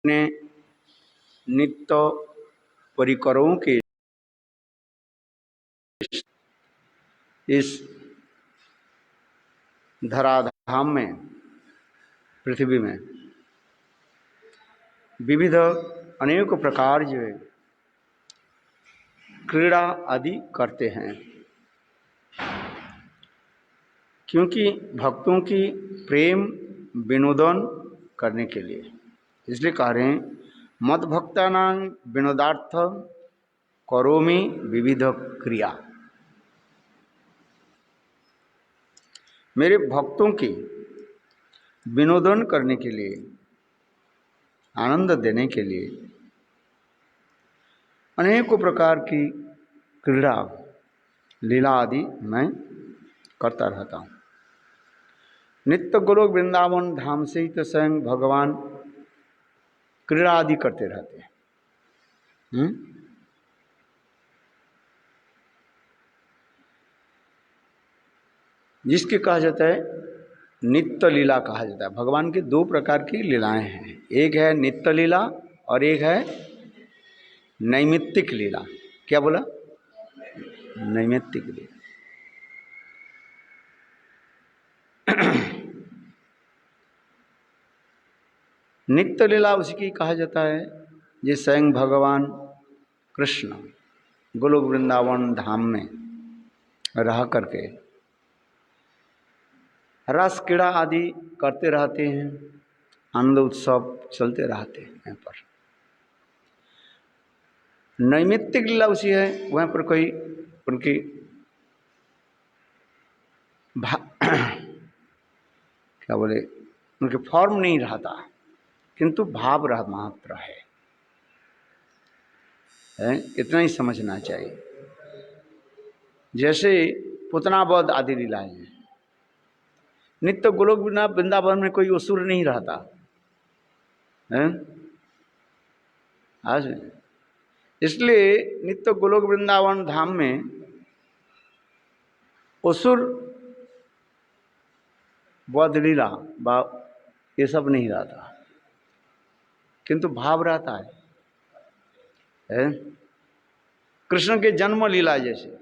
ने नित्य परिकरों के इस धराधाम में, पृथ्वी में विविध अनेक प्रकार जो क्रीड़ा आदि करते हैं, क्योंकि भक्तों की प्रेम विनोदन करने के लिए। इसलिए कह रहे हैं मद भक्तानां विनोदार्थ करोमि विविध क्रिया। मेरे भक्तों की विनोदन करने के लिए, आनंद देने के लिए अनेकों प्रकार की क्रीड़ा लीला आदि मैं करता रहता हूँ। नित्य गोलोक वृंदावन धाम से ही तो स्वयं भगवान क्रीड़ा आदि करते रहते हैं। जिसके कहा जाता है नित्य लीला कहा जाता है। भगवान की दो प्रकार की लीलाएं हैं, एक है नित्य लीला और एक है नैमित्तिक लीला। क्या बोला? नैमित्तिक लीला। नित्य लीला उसकी कहा जाता है जिस स्वयं भगवान कृष्ण गोलोक वृंदावन धाम में रह करके रस क्रीड़ा आदि करते रहते हैं, आनंद उत्सव चलते रहते हैं। यहाँ पर नैमित्तिक लीला उसी है, वहाँ पर कोई उनकी क्या बोले, उनके फॉर्म नहीं रहता, किंतु भाव रह मात्र है। इतना ही समझना चाहिए। जैसे पुतनावध आदि लीलाएं हैं, नित्य गोलोक वृंदावन में कोई असुर नहीं रहता है आज। इसलिए नित्य गोलोक वृंदावन धाम में असुर वध लीला ये सब नहीं रहता, किंतु भाव रहता है। कृष्ण के जन्म लीला जैसे,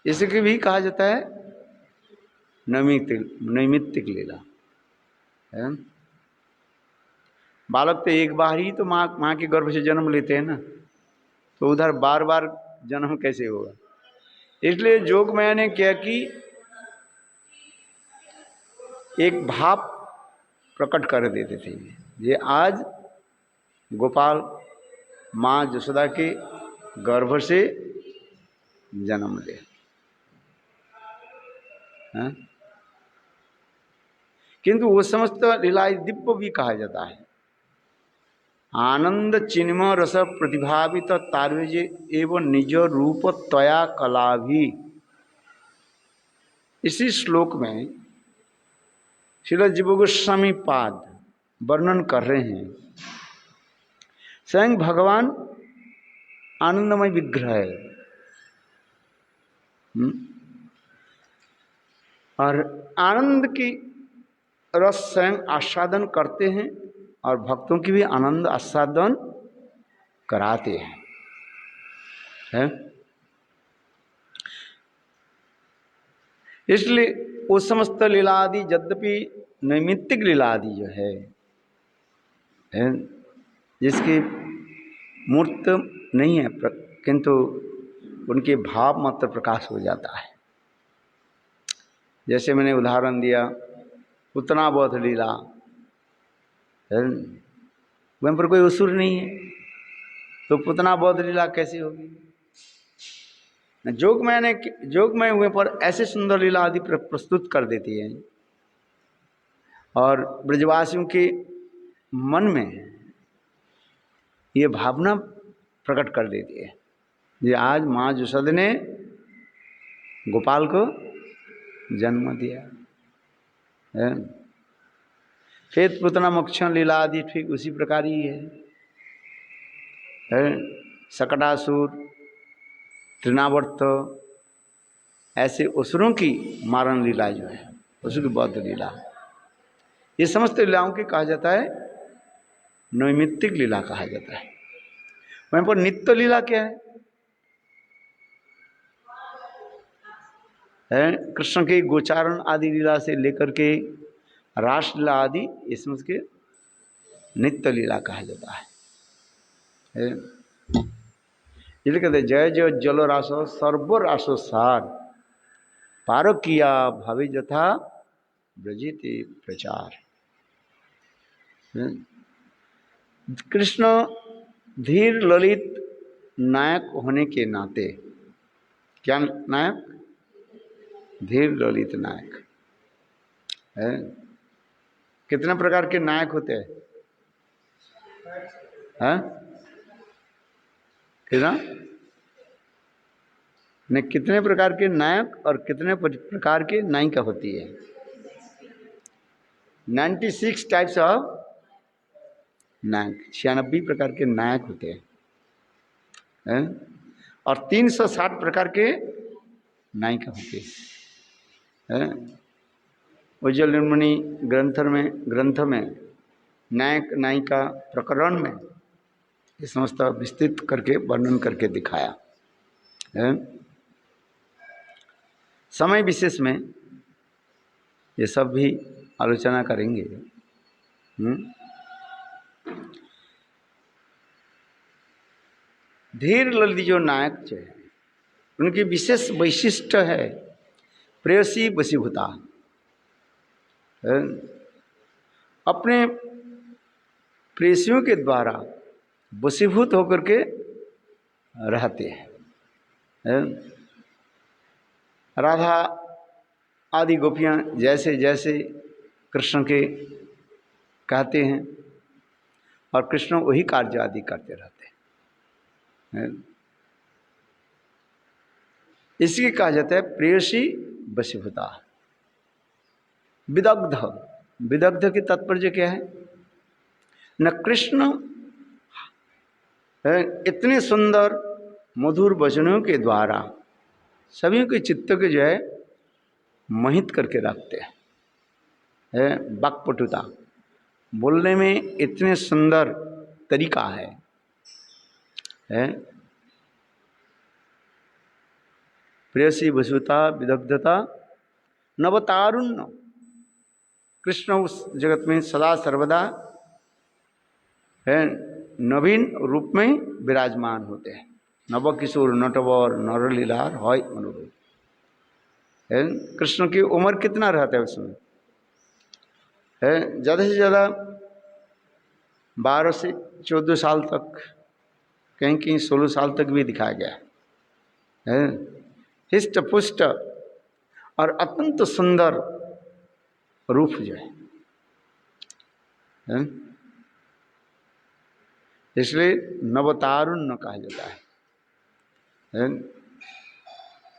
इसकी भी कहा जाता है नैमित्तिक लीला है। बालक तो एक बार ही तो माँ के गर्भ से जन्म लेते हैं ना, तो उधर बार बार जन्म कैसे होगा? इसलिए जोगमाया ने क्या कि एक भाव प्रकट कर देते थे। ये आज गोपाल माँ जसोदा के गर्भ से जन्म ले, किंतु वो समस्त लीला दिव्य भी कहा जाता है। आनंद चिन्मय रस प्रतिभावित तार्वेज एवं निज रूप त्वया कला भी। इसी श्लोक में श्रील जीव गोस्वामी पाद वर्णन कर रहे हैं, स्वयं भगवान आनंदमय विग्रह है और आनंद की रस स्वयं आस्वादन करते हैं और भक्तों की भी आनंद आस्वादन कराते हैं। इसलिए वो समस्त लीला आदि यद्यपि नैमित्तिक लीला आदि जो है जिसकी मूर्त नहीं है, किंतु उनके भाव मात्र प्रकाश हो जाता है। जैसे मैंने उदाहरण दिया पुतनावध लीला, वहाँ पर कोई असुर नहीं है, तो पुतनावध लीला कैसी होगी? जोगमाया हुए पर ऐसे सुंदर लीला आदि प्रस्तुत कर देती है और ब्रजवासियों के मन में ये भावना प्रकट कर देती है। ये आज माँ जसोदा ने गोपाल को जन्म दिया है। फिर पुतना मोक्षण लीला आदि ठीक उसी प्रकार ही है। सकटासुर, तृणावर्त, ऐसे असुरों की मारण लीला जो है, असुर की बौद्ध लीला, ये समस्त लीलाओं की कहा जाता है नैमित्तिक लीला कहा जाता है। वहीं पर नित्य लीला क्या है कृष्ण के गोचारण आदि लीला से लेकर के रास लीला आदि, इसमें के नित्य लीला कहा जाता है। इसलिए कहते जय जय जल रासो सर्व रासो सार पार किया भावी जथा ब्रजिति प्रचार। कृष्ण धीर ललित नायक होने के नाते, क्या नायक? धीर ललित नायक है। कितने प्रकार के नायक होते हैं? कितना ने कितने प्रकार के नायक और कितने प्रकार के नायिका होती है? 96 टाइप्स ऑफ नायक, 96 प्रकार के नायक होते हैं और 360 प्रकार के नायिका होती है। उज्ज्वल निर्मणि ग्रंथ में नायक नायिका प्रकरण में ये समस्त विस्तृत करके वर्णन करके दिखाया है। समय विशेष में ये सब भी आलोचना करेंगे। धीर ललित जो नायक जो है उनकी विशेष वैशिष्ट्य है प्रेयसी वशीभूता। अपने प्रेयसियों के द्वारा वशीभूत होकर के रहते हैं। राधा आदि गोपियाँ जैसे जैसे कृष्ण के कहते हैं और कृष्ण वही कार्य आदि करते रहते हैं। इसलिए कहा जाता है प्रेयसी वशीभूता। विदग्ध, विदग्ध की तात्पर्य क्या है? न कृष्ण इतने सुंदर मधुर वचनों के द्वारा सभी के चित्त के जो है मोहित करके रखते हैं। वाक्पटुता, बोलने में इतने सुंदर तरीका है। प्रेयसी वशीभूता विदग्धता नवतारुण्य। कृष्ण उस जगत में सदा सर्वदा है नवीन रूप में विराजमान होते हैं। नव किशोर नटवर नरलीलार है अनुरूप। कृष्ण की उम्र कितना रहता है उसमें? है ज़्यादा से ज़्यादा 12 से 14 साल तक, कहीं कहीं 16 साल तक भी दिखाया गया है। हिष्ट पुष्ट और अत्यंत सुंदर रूप जो है। इसलिए नवतारुण्य कहा जाता है।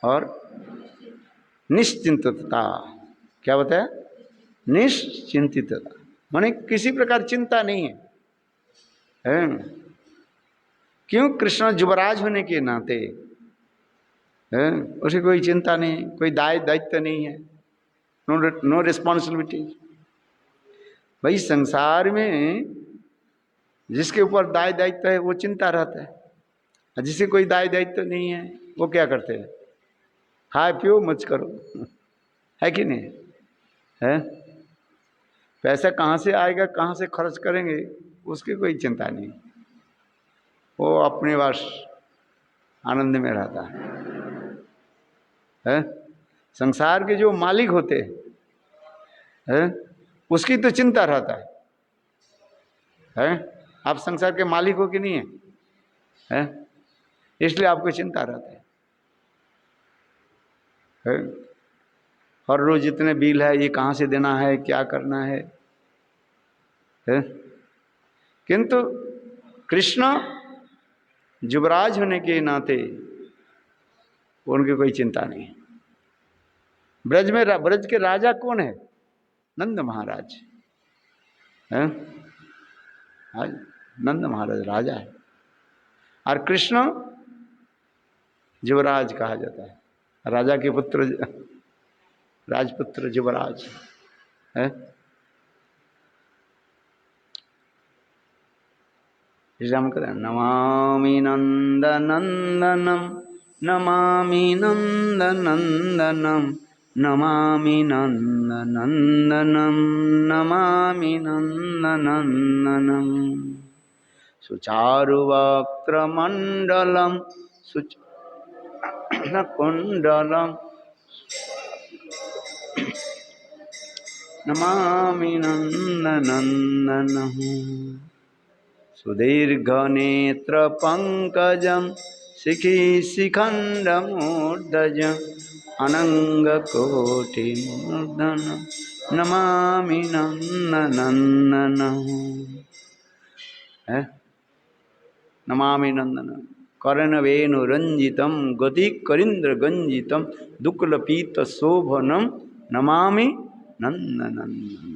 और निश्चिंतता, क्या बताया? निश्चिंतितता माने किसी प्रकार चिंता नहीं है। क्यों? कृष्ण युवराज होने के नाते उसे कोई चिंता नहीं, कोई दायित्व नहीं है। No responsibility. भाई संसार में जिसके ऊपर दायित्व है वो चिंता रहता है, जिसे कोई दायित्व नहीं है वो क्या करते हैं? खाए पियो मच करो, है कि नहीं? है पैसा कहाँ से आएगा, कहाँ से खर्च करेंगे, उसकी कोई चिंता नहीं। वो अपने वास आनंद में रहता है। संसार के जो मालिक होते हैं उसकी तो चिंता रहता है। आप संसार के मालिक हो कि नहीं है? इसलिए आपको चिंता रहता है। हर रोज जितने बिल है ये कहाँ से देना है, क्या करना है। किंतु कृष्ण युवराज होने के नाते उनकी कोई चिंता नहीं। ब्रज में ब्रज के राजा कौन है? नंद महाराज है। नंद महाराज राजा है और कृष्ण युवराज कहा जाता है। राजा के पुत्र, राजपुत्र युवराज है। श्री राम कहते हैं नमामि नंदनंदनम, नमामि नंदनंदनम, नमामि नंदनंदनम, नमामि नंदनंदनम। सुचारुवक्त्रमण्डलं सुचकुण्डलं नमामि नंदनंदनम्। सुदीर्घनेत्रपङ्कजं शिखिशिखण्डमूर्धजम् अनङ्गकोटिमूर्धनं नमामि नंदनंदनम्। नमामि नंदनम कर्णवेणुरंजितम गतिकरीन्द्रगंजितम दुक्लपीतशोभनम नमामि नंदनंदनम।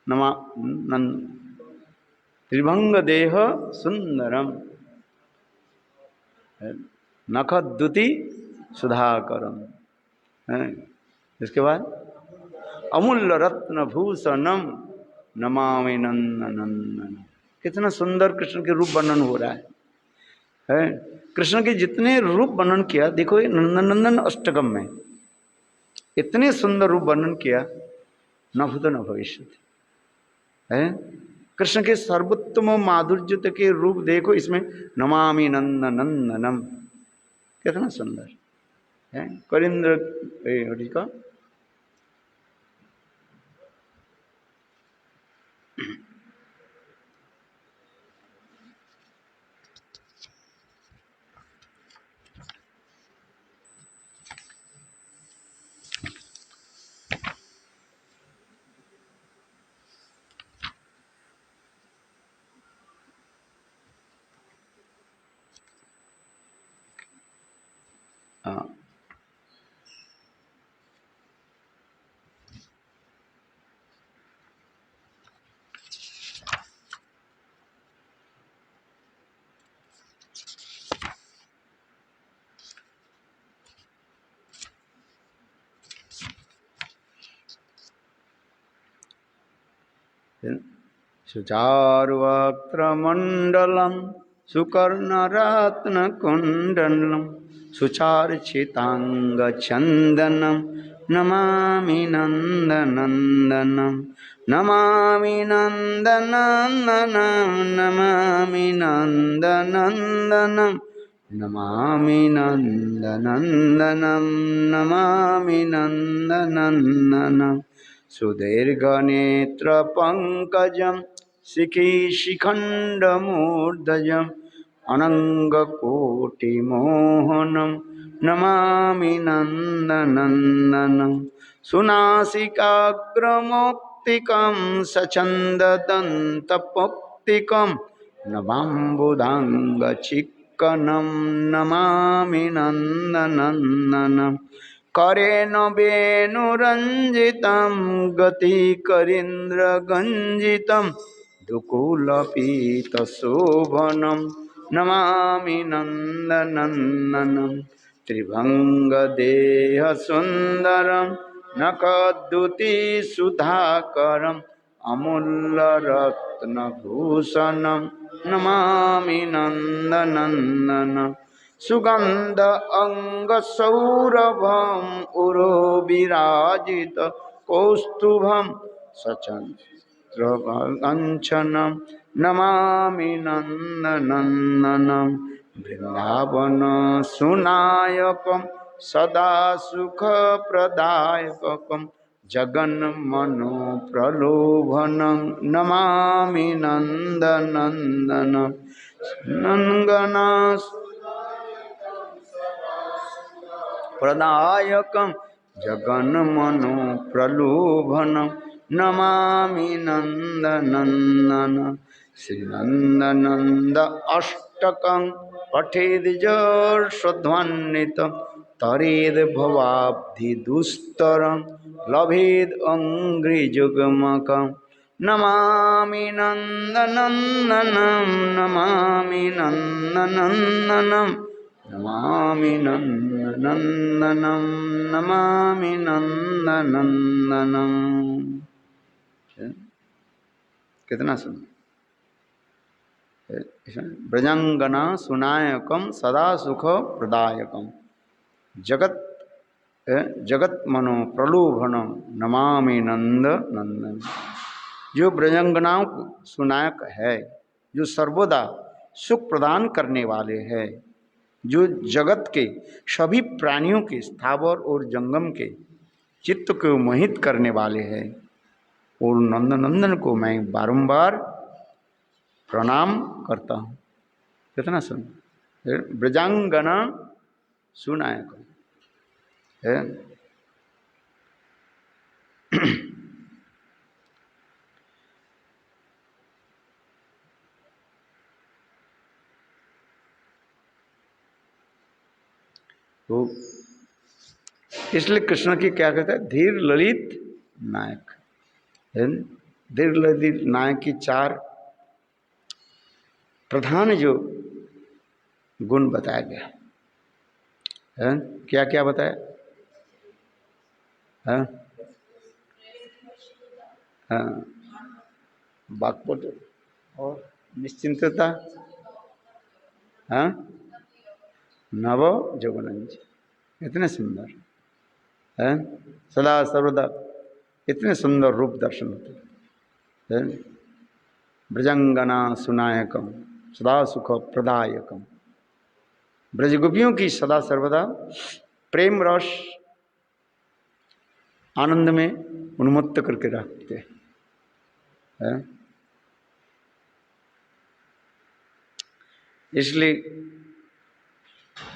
नमा नंद त्रिभंग देह सुंदरम नखद्युति सुधाकरम। इसके बाद अमूल्य रत्न भूषणम नमामि नंदनंदनम। कितना सुंदर कृष्ण के रूप वर्णन हो रहा है। कृष्ण के जितने रूप वर्णन किया, देखो ये नंदनंदन अष्टकम में इतने सुंदर रूप वर्णन किया, न भूत न भविष्य है। कृष्ण के सर्वोत्तम माधुर्य के रूप देखो इसमें, नमामि नंदनंदनम, कितना सुंदर है। करिंद्र का सुचारुवक्त्रमण्डलं सुकर्णरत्नकुण्डलं सुचार्चिताङ्गचन्दनं नमामि नन्दनन्दनं। नमामि नन्दनन्दनं, नमामि नन्दनन्दनं, नमामि नन्दनन्दनं, नमामि नन्दनन्दनं। सुदीर्घनेत्रपङ्कजं शिखिशिखण्डमूर्धजम् अनङ्गकोटिमोहनं नमामि नन्दनन्दनं। सुनासिकाग्रमौक्तिकं सचन्ददन्तपौक्तिकं नवाम्बुदाङ्गचिक्कणं नमामि नन्दनन्दनं। करेण वेणुरञ्जितं गतिकरीन्द्रगञ्जितं दुकूलपीतशोभनं नमामि नन्दनन्दनं। त्रिभङ्गदेहसुन्दरं नखद्युतिसुधाकरम् अमूल्यरत्नभूषणं नमामि नन्दनन्दनं। सुगंध अंगसौरभम उरो विराजित कौस्तुभम सचंद्रकांचनम नमामि नंदनंदनम। वृंदावन सुनायकम सदा सुख प्रदायकम जगन्मनो प्रलोभनं नमामि नंदनंदनम। नंदना प्रदायकं जगन्मनो प्रलोभनं नमामि नन्दनन्दनं। श्रीनन्दनन्द अष्टकं पठेद्यर्षध्वन्वितं तरेद् भवाब्धिदुस्तरं लभेद् अङ्घ्रिजुग्मकं नमामि नन्दनन्दनं। नमामि नन्दनन्दनं, नमामि नन्दनन्दनं, नमामि नन्दनन्दनं। कितना सुंदर। ब्रजंगना सुनायकम सदा सुख प्रदायकम जगत जगत मनो प्रलोभनम नमामि नंद नंदन। जो ब्रजंगनाओं को सुनायक है, जो सर्वदा सुख प्रदान करने वाले हैं, जो जगत के सभी प्राणियों के स्थावर और जंगम के चित्त को मोहित करने वाले हैं, और नंद नंदन को मैं बारंबार प्रणाम करता हूँ। कितना सुन ब्रजांगना सुनायक है। तो इसलिए कृष्ण की क्या कहता है, धीर ललित नायक। धीर ललित नायक की चार प्रधान जो गुण बताया गया है। क्या क्या बताया है? हाँ, वाक्पटु और निश्चिंतता, हाँ, नव जोगनंज, इतने सुंदर है, सदा सर्वदा इतने सुंदर रूप दर्शन होते हैं। ब्रजंगना सुनायकम सदा सुख प्रदायकम, ब्रजगोपियों की सदा सर्वदा प्रेम रस आनंद में उन्मुक्त करके रखते हैं। इसलिए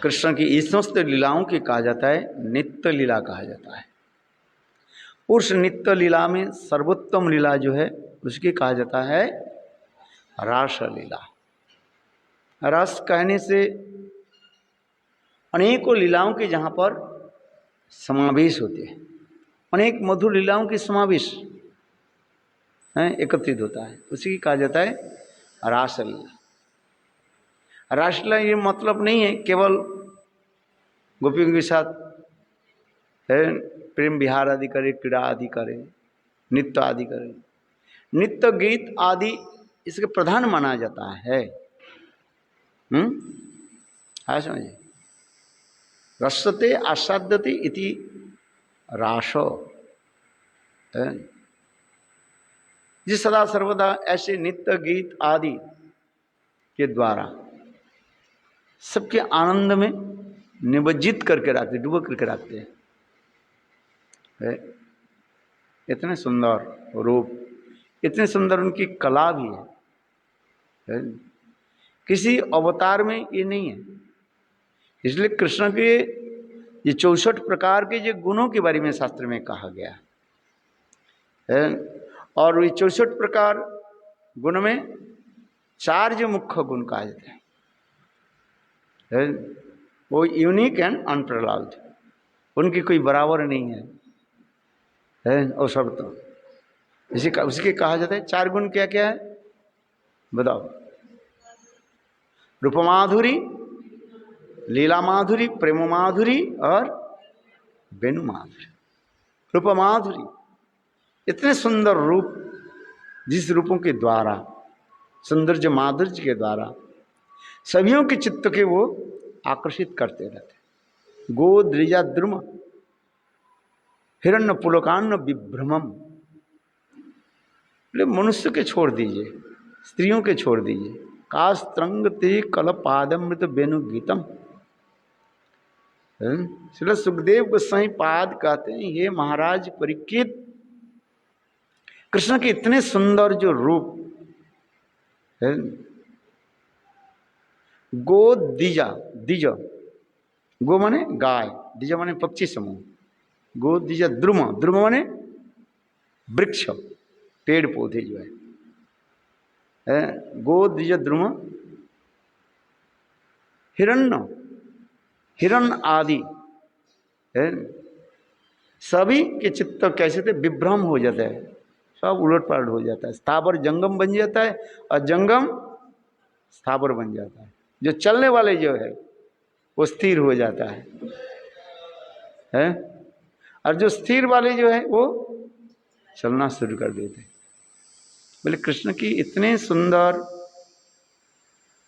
कृष्ण की इस समस्त लीलाओं की कहा जाता है नित्य लीला कहा जाता है। उस नित्य लीला में सर्वोत्तम लीला जो है उसकी कहा जाता है रास लीला। रस कहने से अनेकों लीलाओं के जहाँ पर समावेश होते हैं, अनेक मधुर लीलाओं के समावेश हैं, एकत्रित होता है, उसी की कहा जाता है रासलीला। रासलीला ये मतलब नहीं है केवल गोपियों के साथ है प्रेम विहार आदि करे, क्रीड़ा आदि करे, नृत्य आदि करे। नृत्य गीत आदि इसके प्रधान माना जाता है। हाँ समझिए, रसते आस्वाद्यते इति रासो, जिस सदा सर्वदा ऐसे नित्य गीत आदि के द्वारा सबके आनंद में निमज्जित करके रखते, डूबो करके रखते हैं। इतने सुंदर रूप, इतने सुंदर उनकी कला भी है। किसी अवतार में ये नहीं है। इसलिए कृष्ण के ये 64 प्रकार के जो गुणों के बारे में शास्त्र में कहा गया है, और ये 64 प्रकार गुण में 4 जो मुख्य गुण कहा जाते हैं, वो यूनिक एंड अनपैरेलल्ड, उनकी कोई बराबर नहीं है। और सब तो उसके कहा जाता है 4 गुण क्या क्या है बताओ? रूप माधुरी, लीला माधुरी, प्रेम माधुरी और वेणु माधुरी। रूप माधुरी, इतने सुंदर रूप, जिस रूपों के द्वारा, सौंदर्य माधुर्य के द्वारा सभियों के चित्त के वो आकर्षित करते रहते। गो द्विजा द्रुम हिरण्य पुलकान्न विभ्रमम। मनुष्य के छोड़ दीजिए, स्त्रियों के छोड़ दीजिए। कास्त्रंग ते कल पादमृत वेणु गीतम। श्री सुखदेव गोस्वामी पाद कहते हैं, ये महाराज परीक्षित, कृष्ण के इतने सुंदर जो रूप है, गो द्विजा, द्विज गो माने गाय, द्विज माने पक्षी समूह, गो द्विजा द्रुम, द्रुम माने वृक्ष, पेड़ पौधे जो है, गो द्विज द्रुम, हिरण्य, हिरण आदि है, सभी के चित्त कैसे थे विभ्रम हो जाता है, सब उलट पलट हो जाता है। स्थावर जंगम बन जाता है और जंगम स्थावर बन जाता है। जो चलने वाले जो है वो स्थिर हो जाता है, और जो स्थिर वाले जो है वो चलना शुरू कर देते हैं। बोले कृष्ण की इतने सुंदर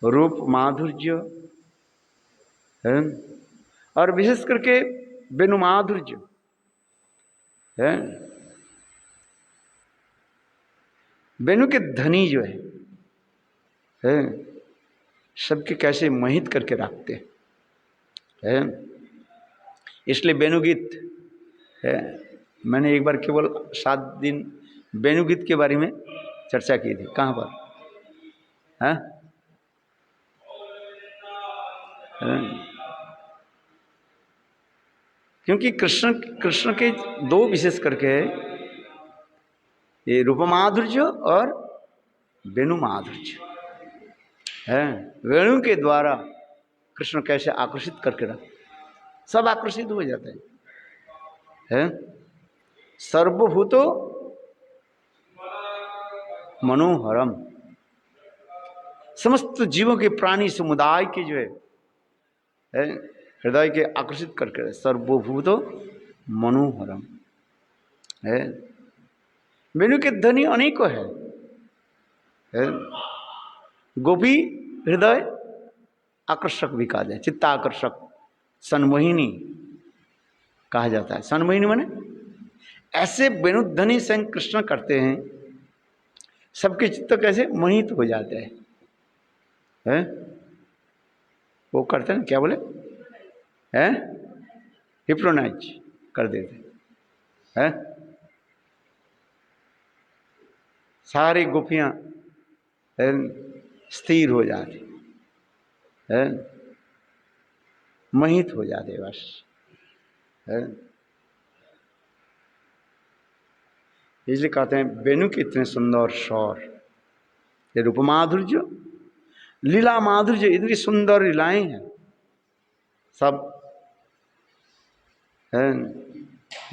रूप माधुर्य है, और विशेष करके वेणु माधुर्य है। वेणु के धनी जो है सबके कैसे मोहित करके रखते हैं। इसलिए वेणु गीत है, मैंने एक बार केवल 7 दिन वेणु गीत के बारे में चर्चा की थी। कहाँ पर है? क्योंकि कृष्ण के 2 विशेष करके है, ये रूप माधुर्य और वेणु माधुर्य है। वेणु के द्वारा कृष्ण कैसे आकर्षित करके रख, सब आकर्षित हो जाते हैं। सर्वभूतो मनोहरम, समस्त जीवों के प्राणी समुदाय के जो है हृदय के आकर्षित करके, सर्वभूतो मनोहरम है। वेणु के ध्वनि अनेकों है। गोपी हृदय आकर्षक भी कहा जाए, चित्ताकर्षक, सन्मोहिनी कहा जाता है। सन्मोहिनी माने ऐसे वेणु ध्वनि स्वयं कृष्ण करते हैं, सबके चित्त कैसे मोहित हो जाते हैं। वो करते हैं, क्या बोले हैं, हिप्नोटाइज कर देते हैं। सारी गोपियां स्थिर हो जाती है, मोहित हो जाते बस है। इसलिए कहते हैं वेणु के इतने सुंदर स्वर, ये रूप माधुर्य, लीला माधुर्य, इतनी सुंदर लीलाएं हैं सब है,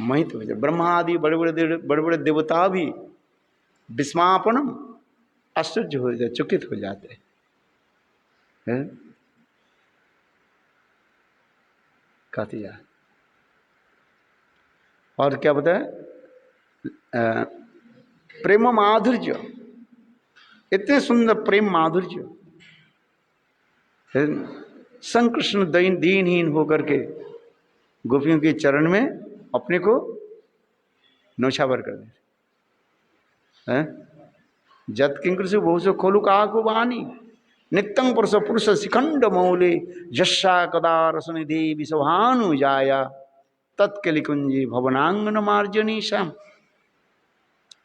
मोहित हो जाए। ब्रह्मा आदि बड़े बड़े देवता भी विस्मापनम आश्चर्य हो जाए, चकित हो जाते हैं। कहती है और क्या बताए, प्रेम माधुर्य, इतने सुंदर प्रेम माधुर्य। संग कृष्ण दीनहीन होकर के गोपियों के चरण में अपने को नौछावर कर देते। जत किंकर से बहु से खोलु काको वाणी, नित्यं पुरुष शिखंड मौले, जस्सा कदा रसनिधि विषभानु जाया, तत्कलिकुंजी भवनांगन मार्जनीशम।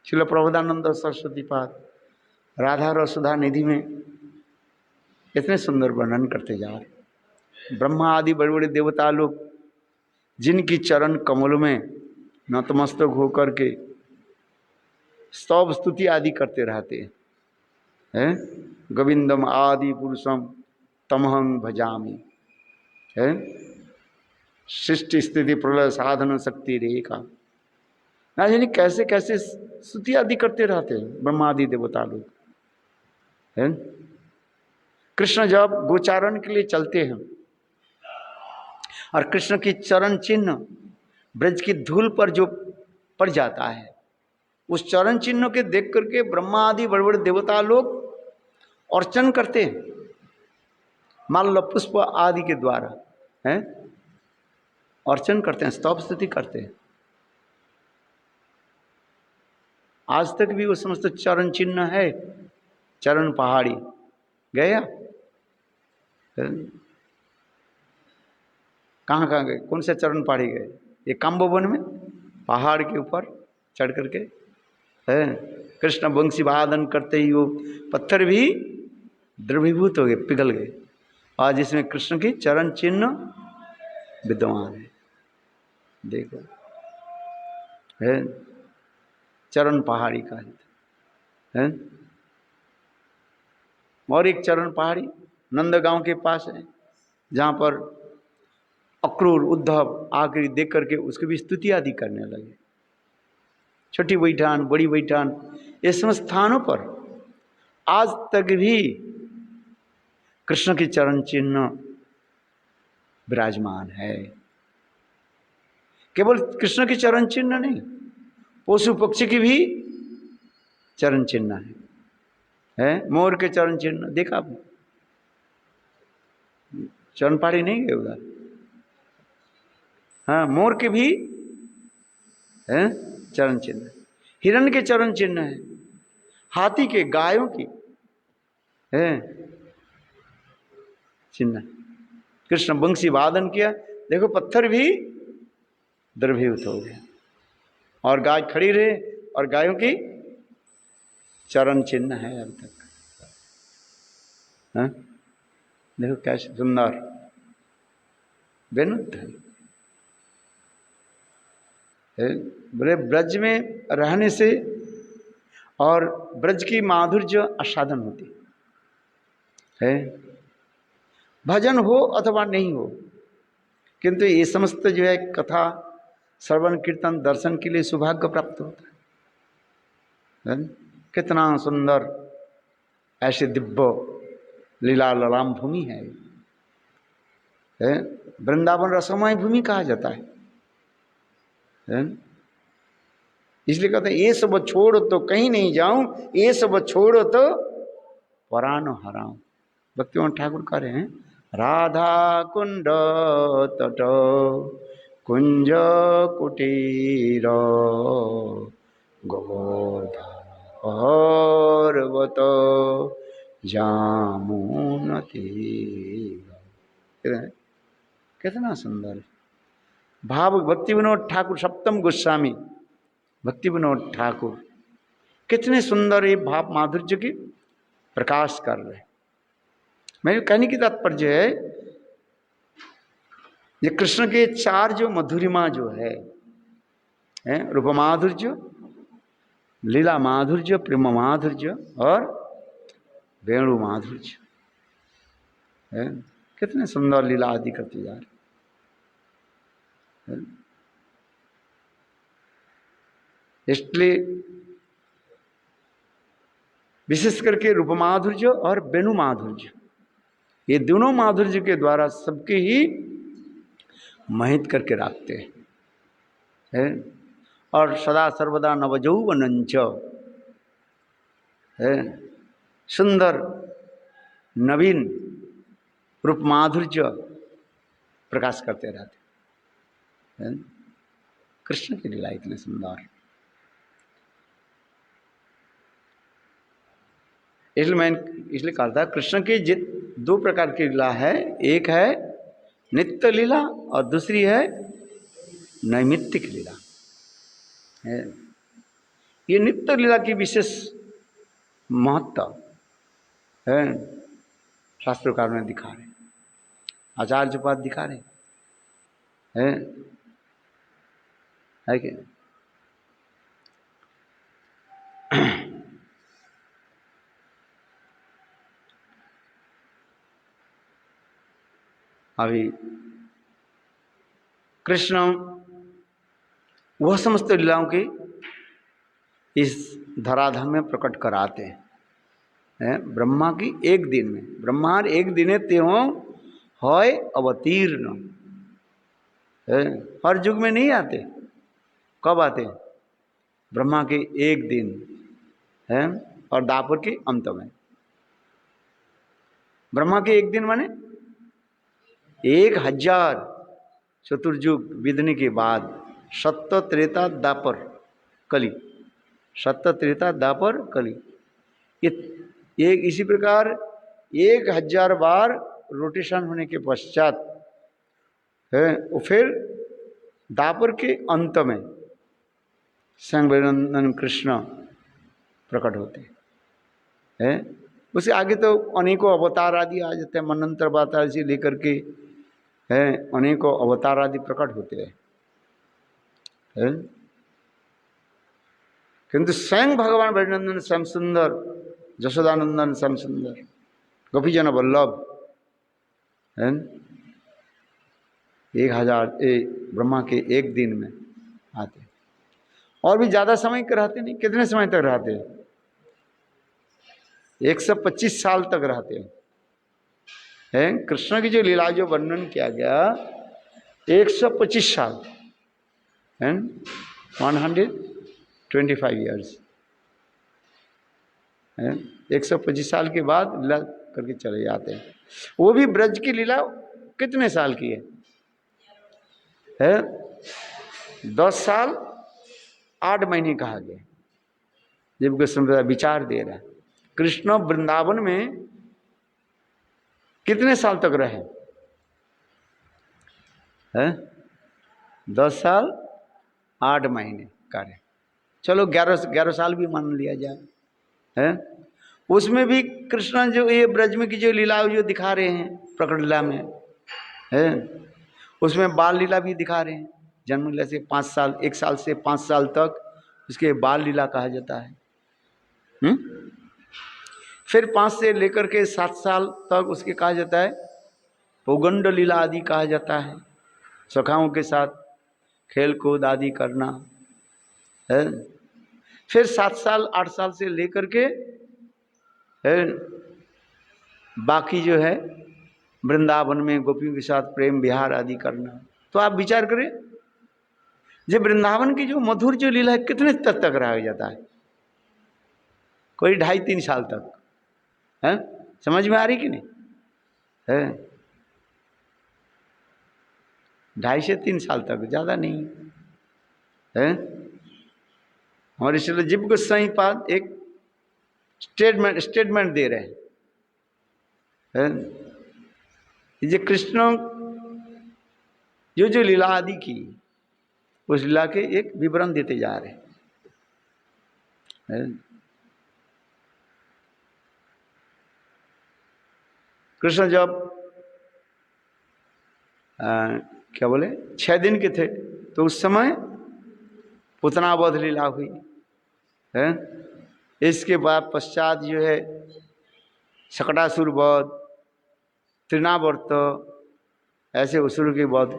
श्रील प्रबोधानंद सरस्वती पाद राधा रसुधा निधि में इतने सुंदर वर्णन करते जा रहे। ब्रह्मा आदि बड़े बड़े देवता लोग जिनकी चरण कमल में नतमस्तक होकर के स्तव स्तुति आदि करते रहते हैं। गोविंदम आदि पुरुषम तमहं भजामि है, सृष्टि स्थिति प्रलय साधन शक्ति रेखा, ना यानी कैसे कैसे स्तुति आदि करते रहते हैं ब्रह्मादि देवता लोग है। कृष्ण जब गोचारण के लिए चलते हैं और कृष्ण की चरण चिन्ह ब्रज की धूल पर जो पड़ जाता है, उस चरण चिन्ह के देख करके ब्रह्मा आदि बड़े बड़े देवता लोग अर्चन करते हैं, माल्य पुष्प आदि के द्वारा है अर्चन करते हैं, स्तव स्तुति करते हैं। आज तक भी वो समस्त चरण चिन्ह है। चरण पहाड़ी गया, कहाँ कहाँ गए, कौन से चरण पहाड़ी गए? ये काम्बोवन में पहाड़ के ऊपर चढ़ करके है कृष्ण वंशी वादन करते ही वो पत्थर भी द्रवीभूत हो गए, पिघल गए, और जिसमें कृष्ण की चरण चिन्ह विद्यमान है। देखो है चरण पहाड़ी का है। और एक चरण पहाड़ी नंदगांव के पास है, जहाँ पर अक्रूर उद्धव आकर देख करके उसकी भी स्तुति आदि करने लगे। छोटी बैठान, बड़ी बैठान, ये समस्त स्थानों पर आज तक भी कृष्ण की चरण चिन्ह विराजमान है। केवल कृष्ण की चरण चिन्ह नहीं, पशु पक्षी की भी चरण चिन्ह है। मोर के चरण चिन्ह देखा आपने चरण पाड़ी नहीं गए उधर? हाँ, मोर के भी है चरण चिन्ह, हिरण के चरण चिन्ह है, हाथी के, गायों की है चिन्ह। कृष्ण बंसी वादन किया, देखो पत्थर भी द्रवीभूत हो गया, और गाय खड़ी रहे, और गायों की चरण चिन्ह है अब तक। हाँ? देखो कैसे सुंदर बेनुद्ध है। बोले ब्रज में रहने से और ब्रज की माधुर्य आस्वादन होती है, भजन हो अथवा नहीं हो, किंतु ये समस्त जो है कथा श्रवण कीर्तन दर्शन के लिए सौभाग्य प्राप्त होता है। कितना सुंदर ऐसे दिव्य लीला ललाम भूमि है, वृंदावन रसमय भूमि कहा जाता है। इसलिए कहते हैं ये सब छोड़ो तो कहीं नहीं जाऊं, ये सब छोड़ो तो परान हराऊं। भक्तिवंत ठाकुर कह रहे हैं, राधा कुंड तट कुंज कुटीर गोवर्धन पर्वत जामुन तीर। कितना सुंदर भाव। भक्ति विनोद ठाकुर सप्तम गोस्वामी भक्ति विनोद ठाकुर कितने सुंदर ये भाव माधुर्य की प्रकाश कर रहे। मेरे कहने की तात्पर्य है, ये कृष्ण के चार जो मधुरिमा जो है रूप माधुर्य, लीला माधुर्य, प्रेम माधुर्य और वेणु माधुर्य है। कितने सुंदर लीला आदि करते जा रहे। इसलिए विशेष करके रूप माधुर्य और वेणु माधुर्य, ये दोनों माधुर्य के द्वारा सबके ही मोहित करके रखते हैं। और सदा सर्वदा नवजौवनंच है, सुंदर नवीन रूप माधुर्य प्रकाश करते रहते हैं। कृष्ण की लीला इतने सुंदर। इसलिए कहा था कृष्ण की दो प्रकार की लीला है, एक है नित्य लीला और दूसरी है नैमित्तिक लीला है। ये नित्य लीला की विशेष महत्व है, शास्त्रोकार में दिखा रहे, आचार्य पाद दिखा रहे है कि अभी कृष्ण वह समस्त लीलाओं की इस धराधाम में प्रकट कराते हैं। ब्रह्मा की एक दिन में, ब्रह्मार एक दिने त्यों होय अवतीर्ण है। हर युग में नहीं आते। कब आते? ब्रह्मा के एक दिन है और दापर के अंत में। ब्रह्मा के एक दिन माने 1000 चतुर्युग बीतने के बाद, सत्य त्रेता दापर कली, सत्य त्रेता दापर कली, ये इसी प्रकार 1000 बार रोटेशन होने के पश्चात है वो फिर दापर के अंत में स्वयं वैनंदन कृष्ण प्रकट होते हैं। उससे आगे तो अनेकों अवतार आदि आ जाते हैं, मनंतर अवतार से लेकर के है अनेकों अवतार आदि प्रकट होते हैं। किंतु स्वयं भगवान वैनंदन श्याम सुंदर, जशोदानंदन श्याम सुंदर, गोपीजन वल्लभ है 1000 ब्रह्मा के एक दिन में आते। और भी ज्यादा समय के रहते नहीं। कितने समय तक रहते हैं? 125 साल तक रहते हैं। कृष्ण की जो लीला जो वर्णन किया गया 125 साल है, 125 ईयर्स है। 125 साल के बाद लीला करके चले जाते हैं। वो भी ब्रज की लीला कितने साल की है 10 साल 8 महीने कहा गया। जब कृष्ण विचार दे रहा है, कृष्ण वृंदावन में कितने साल तक रहे हैं? 10 साल 8 महीने का रहे। चलो 11 साल भी मान लिया जाए है। उसमें भी कृष्ण जो ये ब्रज में की जो लीला जो दिखा रहे हैं प्रकट लीला में है, उसमें बाल लीला भी दिखा रहे हैं। जन्म लीला से 5 साल, 1 साल से 5 साल तक उसके बाल लीला कहा जाता है। फिर 5 से लेकर के 7 साल तक उसके कहा जाता है पौगंड लीला आदि कहा जाता है। सखाओं के साथ खेल कूद आदि करना है। फिर 7 साल 8 साल से लेकर के है बाकी जो है वृंदावन में गोपियों के साथ प्रेम विहार आदि करना। तो आप विचार करें, जब वृंदावन की जो मधुर जो लीला है कितने तक रहा जाता है? कोई 2.5-3 साल तक है। समझ में आ रही कि नहीं है? 2.5 से 3 साल तक, ज्यादा नहीं है। और इसलिए जीव गोस्वामी पाद एक स्टेटमेंट दे रहे हैं। ये कृष्ण जो लीला आदि की उस लीला के एक विवरण देते जा रहे हैं। कृष्ण जब क्या बोले 6 दिन के थे तो उस समय पुतनावध लीला हुई है। इसके बाद पश्चात जो है शकटासुर वध, तृणावर्त, ऐसे असुर के वध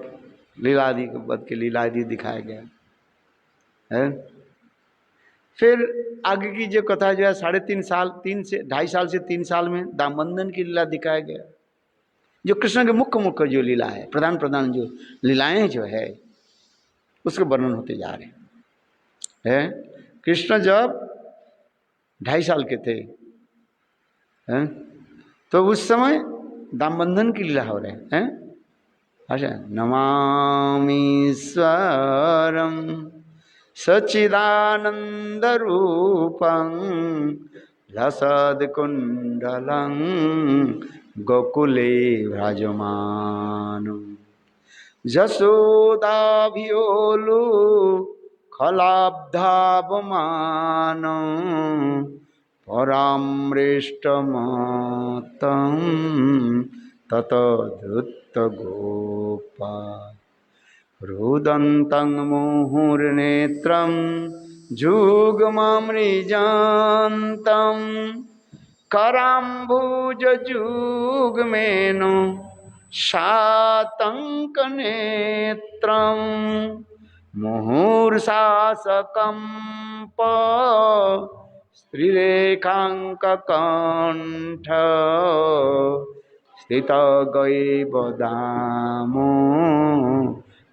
लीला आदि के वध के लीला आदि दिखाया गया है। फिर आगे की जो कथा जो है 3.5 साल 2.5 साल से 3 साल में दामबंधन की लीला दिखाया गया, जो कृष्ण के मुख्य जो लीला है, प्रधान जो लीलाएं जो है उसके वर्णन होते जा रहे हैं। कृष्ण जब 2.5 साल के थे हैं तो उस समय दामबंधन की लीला हो रहे हैं। अच्छा, नमामीश्वरम सच्चिदानंद रूपं लसद्कुंडलं गोकुले व्रजमानं यशोदाभियोलु खलाब्धावमानं परामृष्टमातं ततधुत्तगोपा रुदन्तं मुहुर्नेत्रं जुग्ममृजान्तं कराम्बुजयुग्मेनो शातङ्कनेत्रं मुहुर्शासकम्प स्त्रीरेखाङ्ककण्ठ स्थितगैवदामो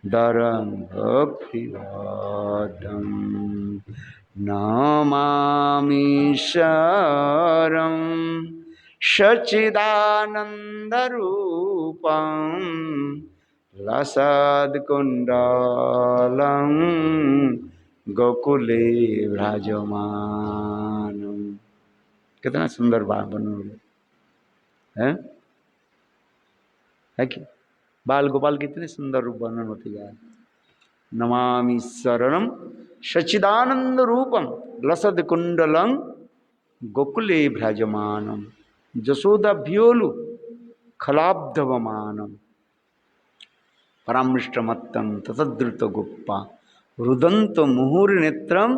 दरं भक्तिवादं नमामीश्वरं सच्चिदानन्दरूपं लसद्कुण्डलं गोकुले व्रजमानं। कितना सुंदर बात बनोगे है कि बाल गोपाल कितने सुंदर रूप वर्णन होते जा रहे। नमामि शरणम सच्चिदानंद रूपम लसद कुंडलं गोकुले भ्रजमानम जसोदाभ्योलु खलाब्धवमानम परामृष्टमत्तं ततद्रुत गोप्पा रुदंत मुहुर्नेत्रम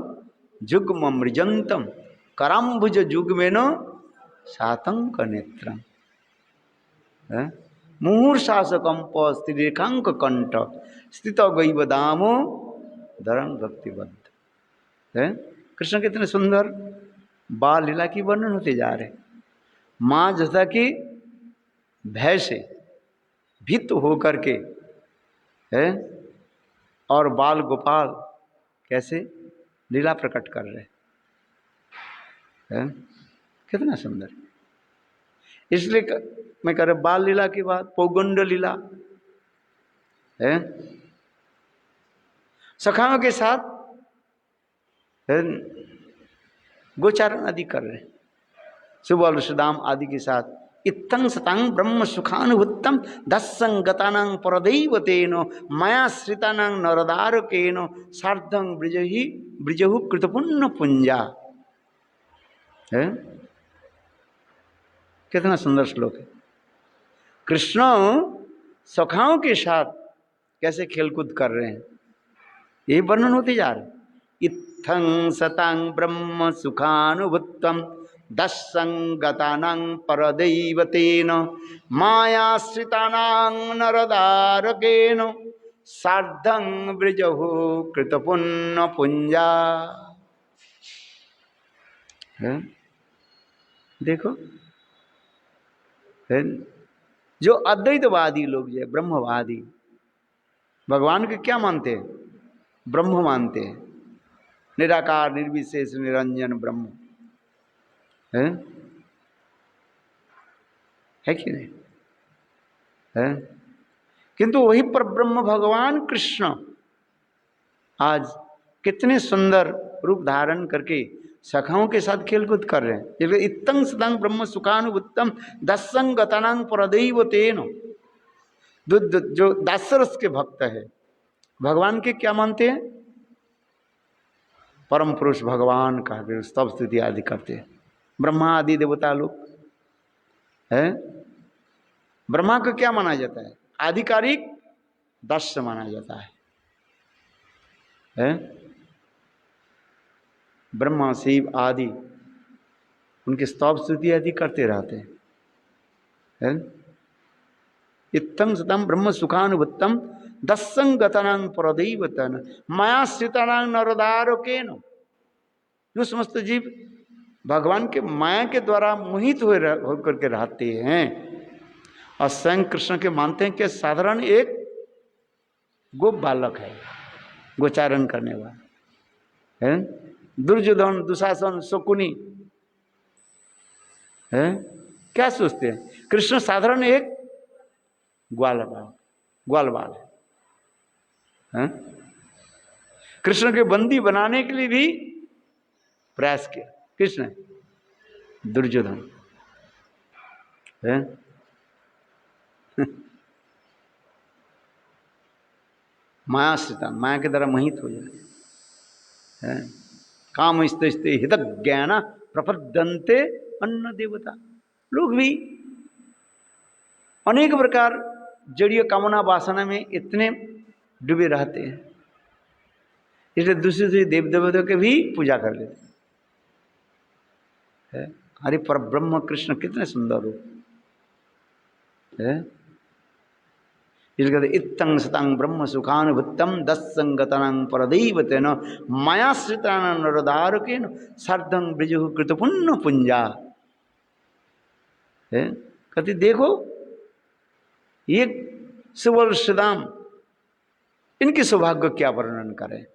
जुग्ममृजंतम कराम्बुज जुग्मेनो शातंक नेत्रम मुहूर्षासकंप स्त्रीरेखांक कंठ स्थित गैव दामो धरम भक्तिबद्ध है। कृष्ण कितने सुंदर बाल लीला की वर्णन होते जा रहे। माँ जैसा कि भय से भीत होकर के है और बाल गोपाल कैसे लीला प्रकट कर रहे हैं। कितना सुंदर। इसलिए मैं कह रहा बाल लीला की बात, पौगंड लीला है, सखाओं के साथ है गोचारण आदि कर रहे हैं, सुबल सुदाम आदि के साथ। इत्थं सतांग ब्रह्म सुखानुभुत्तम दस्संगतानां परदैवतेनो मया श्रितानां नरदारकेनो सार्धं ब्रिजहु कृतपुण्य पुंजा। है कितना सुंदर श्लोक है। कृष्ण सखाओं के साथ कैसे खेलकूद कर रहे हैं, यही वर्णन होते जा रहे। इत्थं सतां ब्रह्म सुखानुभुत्तम दस्संगतानां परदैवतेन मायाश्रितानां नरदारकेन सार्धं ब्रिजहु कृतपुण्य पुंजा। देखो है जो अद्वैतवादी लोग जो है, ब्रह्मवादी, भगवान के क्या मानते हैं? ब्रह्म मानते हैं, निराकार निर्विशेष निरंजन ब्रह्म है कि नहीं है? किंतु वही पर ब्रह्म भगवान कृष्ण आज कितने सुंदर रूप धारण करके सखाओं के साथ खेलकूद कर रहे हैं। जैसे इत्तं सदं ब्रह्म सुखानुभुत्तम दस्संगतानां परदैवतेन, जो दासरस के भक्त है, भगवान के क्या मानते हैं? परम पुरुष भगवान का स्तव स्तुति आदि करते हैं। ब्रह्मा आदि देवता लोग है, ब्रह्मा को क्या माना जाता है? आधिकारिक दस्य माना जाता है? ब्रह्मा शिव आदि उनके स्तव स्तुति आदि करते रहते हैं। इत्थं सतं ब्रह्म सुखानुभुत्तम दस्संगतानां परदैवतेन मायाश्रितानां नरदारकेन, जो समस्त जीव भगवान के माया के द्वारा मोहित होकर के रहते हैं और स्वयं कृष्ण के मानते हैं कि साधारण एक गोप बालक है, गोचारण करने वाला है। दुर्योधन, दुशासन, शकुनी है, क्या सोचते हैं? कृष्ण साधारण एक ग्वाल बाल है। कृष्ण के बंदी बनाने के लिए भी प्रयास किया कृष्ण, दुर्योधन है। माया श्रिता, माया के द्वारा मोहित हो जाए है। काम स्ते हित ज्ञान प्रपद्यन्ते अन्न देवता, लोग भी अनेक प्रकार जड़ीय कामना वासना में इतने डूबे रहते हैं, इसलिए दूसरे देव देवताओं के भी पूजा कर लेते हैं। हरि पर ब्रह्म कृष्ण कितने सुंदर रूप है। इसलिए इत्थं सतं ब्रह्म सुखानुभुत्तम दस्संगतानां परदैवतेन मायाश्रितानां नरदारकेन सार्धं ब्रिजहु कृतपुण्य पुंजा। कहते देखो ये सुबल सुदाम, इनके सौभाग्य क्या वर्णन करें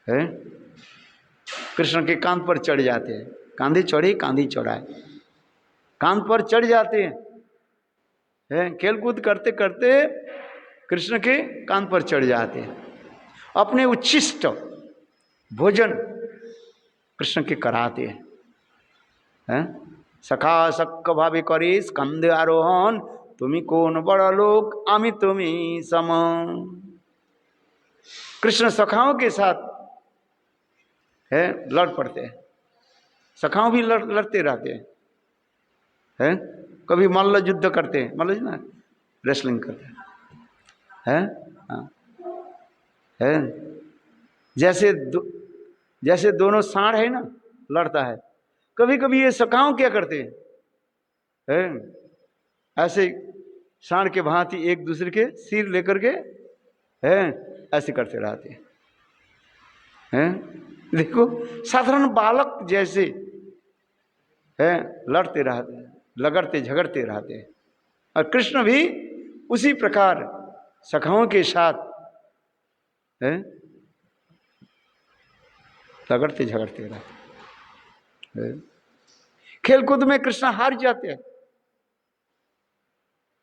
है। कृष्ण के कांध पर चढ़ जाते हैं, कांधे चढ़े कांधी चढ़ाए, कांध पर चढ़ जाते हैं, खेलकूद करते करते कृष्ण के कांध पर चढ़ जाते हैं, अपने उच्छिष्ट भोजन कृष्ण के कराते हैं। सखा सख भावे करे स्कंद आरोहण, तुम्हें कौन बड़ा लोक आमी तुम्हें सम। कृष्ण सखाओं के साथ है लड़ पड़ते हैं, सखाओं भी लड़ते रहते हैं। कभी मल्ल युद्ध करते हैं, मल्ल ना रेसलिंग करते हैं है। जैसे दोनों सांड है ना, लड़ता है। कभी कभी ये सखाओं क्या करते हैं, ऐसे सांड के भांति एक दूसरे के सिर लेकर के ऐसे करते रहते हैं। देखो साधारण बालक जैसे लड़ते रहते हैं, लगड़ते झगड़ते रहते हैं। और कृष्ण भी उसी प्रकार सखाओं के साथ लगड़ते झगड़ते रहते हैं। खेलकूद में कृष्ण हार जाते हैं,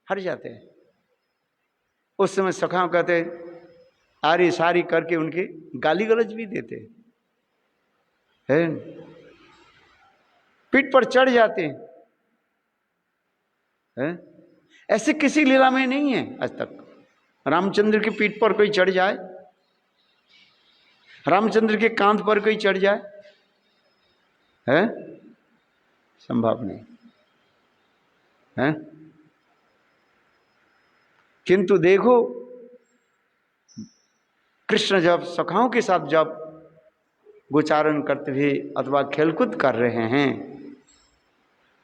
हार जाते हैं। उस समय सखा कहते आरी सारी करके उनके गाली गलौज भी देते हैं, पीठ पर चढ़ जाते हैं। ऐसे किसी लीला में नहीं है आज तक। रामचंद्र की पीठ पर कोई चढ़ जाए, रामचंद्र के कांध पर कोई चढ़ जाए, है संभव नहीं है। किंतु देखो कृष्ण जब सखाओं के साथ जब गोचारण करते हुए अथवा खेलकूद कर रहे हैं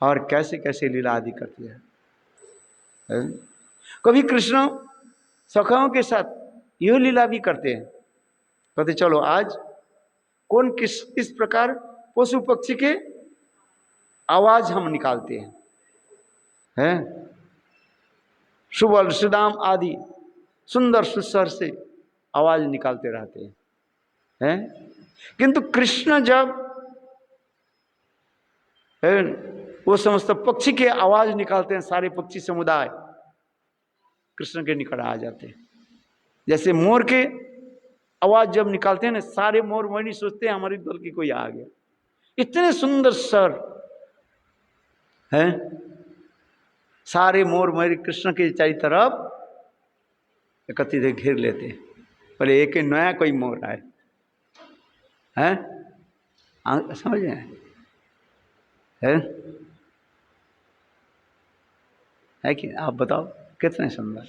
और कैसे कैसे लीला आदि करते हैं। कभी कृष्ण सखाओं के साथ यह लीला भी करते हैं, कहते चलो आज कौन किस प्रकार पशु पक्षी के आवाज हम निकालते हैं, सुबल सुदाम आदि सुंदर सुस्वर से आवाज निकालते रहते हैं। किंतु कृष्ण जब वो समस्त पक्षी के आवाज निकालते हैं, सारे पक्षी समुदाय कृष्ण के निकट आ जाते हैं। जैसे मोर के आवाज जब निकालते हैं ना, सारे मोर मोरनी सोचते हैं हमारी दल की कोई आ गया। इतने सुंदर स्वर हैं, सारे मोर मोरी कृष्ण के चारों तरफ एकत्रित घेर लेते हैं। बोले एक नया कोई मोर आए हैं, समझ में है कि आप बताओ कितने सुंदर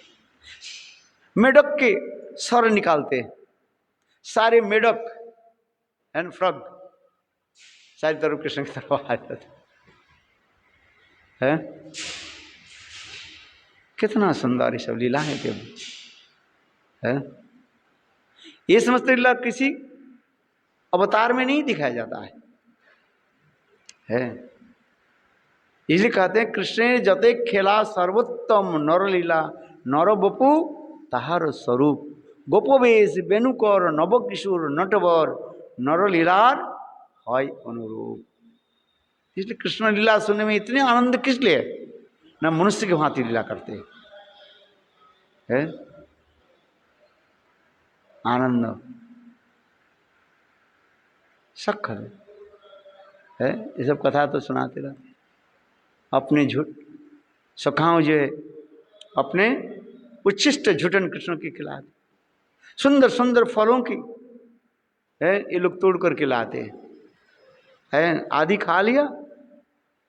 मेढक के स्वर निकालते हैं, सारे मेढक एंड फ्रॉग सारी तरफ कृष्ण की तरफ आ जाते हैं। कितना सुंदर ये सब लीला है केवल ये समस्त लीला किसी अवतार में नहीं दिखाया जाता है। इसलिए कहते हैं कृष्ण जते खेला सर्वोत्तम नरलीला नर बपु ताहार स्वरूप गोपवेश बेणुकर नवकिशोर नटवर नरलीलार है अनुरूप। इसलिए कृष्ण लीला सुनने में इतने आनंद किस लिए, न मनुष्य के भांति लीला करते हैं, आनंद सखल है। ये सब कथा तो सुनाते रहते, अपने झूठ सखाओं जो है अपने उच्छिष्ट झूठन कृष्ण की खिलाते, सुंदर सुंदर फलों की है ये लोग तोड़ करके लाते हैं, आधी खा लिया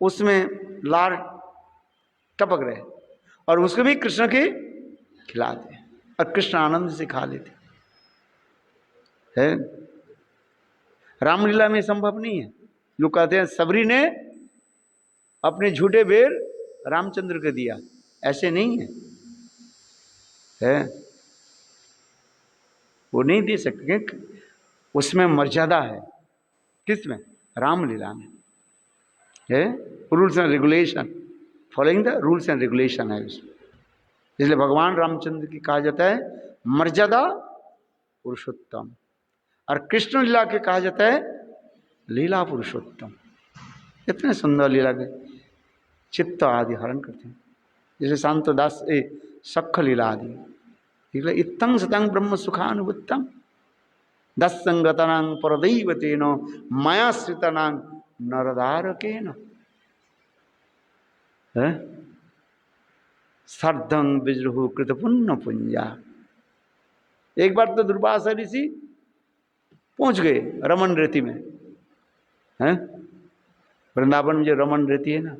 उसमें लार टपक रहे और उसको भी कृष्ण के खिलाते और कृष्ण आनंद से खा लेते हैं। रामलीला में संभव नहीं है। लोग कहते हैं सबरी ने अपने झूठे बेर रामचंद्र को दिया, ऐसे नहीं है, वो नहीं दे सकते। उसमें मर्यादा है, किसमें? रामलीला में है। Rules and regulation, following the rules and regulation है उसमें। इसलिए भगवान रामचंद्र की कहा जाता है मर्यादा पुरुषोत्तम, और कृष्ण लीला के कहा जाता है लीला पुरुषोत्तम। इतने सुंदर लीला के चित्त आदि हरण करते हैं। जैसे शांत दास सख लीला आदि, इत्तं सतं ब्रह्म सुखानुभुत्तम दस्संगतनां परदैवतेन माया श्रितनां नरदारकेन सर्धं विजृहु कृत पुण्य पुंजा। एक बार तो दुर्वासा ऋषि पहुंच गए रमन रेती में, हैं वृंदावन में जो रमन रेती है ना,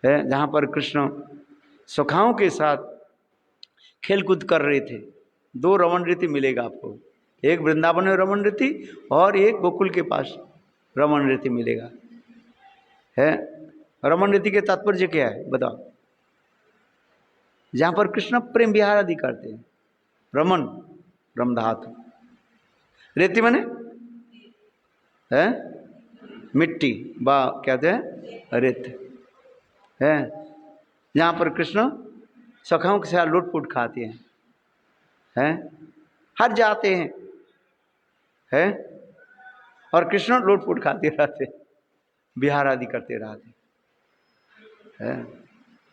है जहाँ पर कृष्ण सखाओं के साथ खेलकूद कर रहे थे। दो रमन रीति मिलेगा आपको, एक वृंदावन में रमन रीति और एक गोकुल के पास रमन रीति मिलेगा। है रमन रीति के तात्पर्य क्या है बताओ? जहाँ पर कृष्ण प्रेम विहार आदि करते हैं। रमन रम धातु, रेती माने है मिट्टी, बा कहते हैं रेत, है जहाँ पर कृष्ण सखाओं के साथ लूटपुट खाते हैं, हर जाते हैं और कृष्ण लूटपुट खाते रहते विहार आदि करते रहते हैं।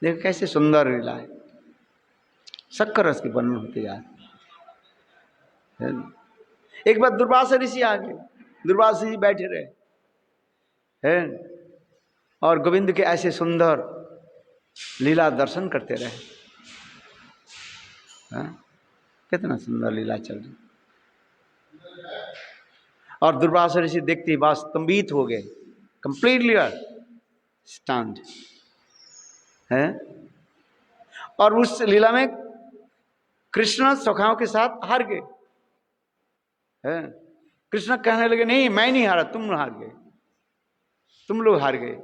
देखो कैसे सुंदर लीला है, शक्कर रस के वर्णन होते जा रहे हैं। एक बार दुर्वासा ऋषि आ गए, दुर्वासा ऋषि बैठे रहे हैं और गोविंद के ऐसे सुंदर लीला दर्शन करते रहे। कितना सुंदर लीला चल रही। और दुर्वासा ऋषि देखते ही बस स्तंभित हो गए, कंप्लीटली स्टन्ड है। और उस लीला में कृष्ण सखाओं के साथ हार गए हैं। कृष्ण कहने लगे नहीं मैं नहीं हारा, तुम हार गए, तुम लोग हार गए।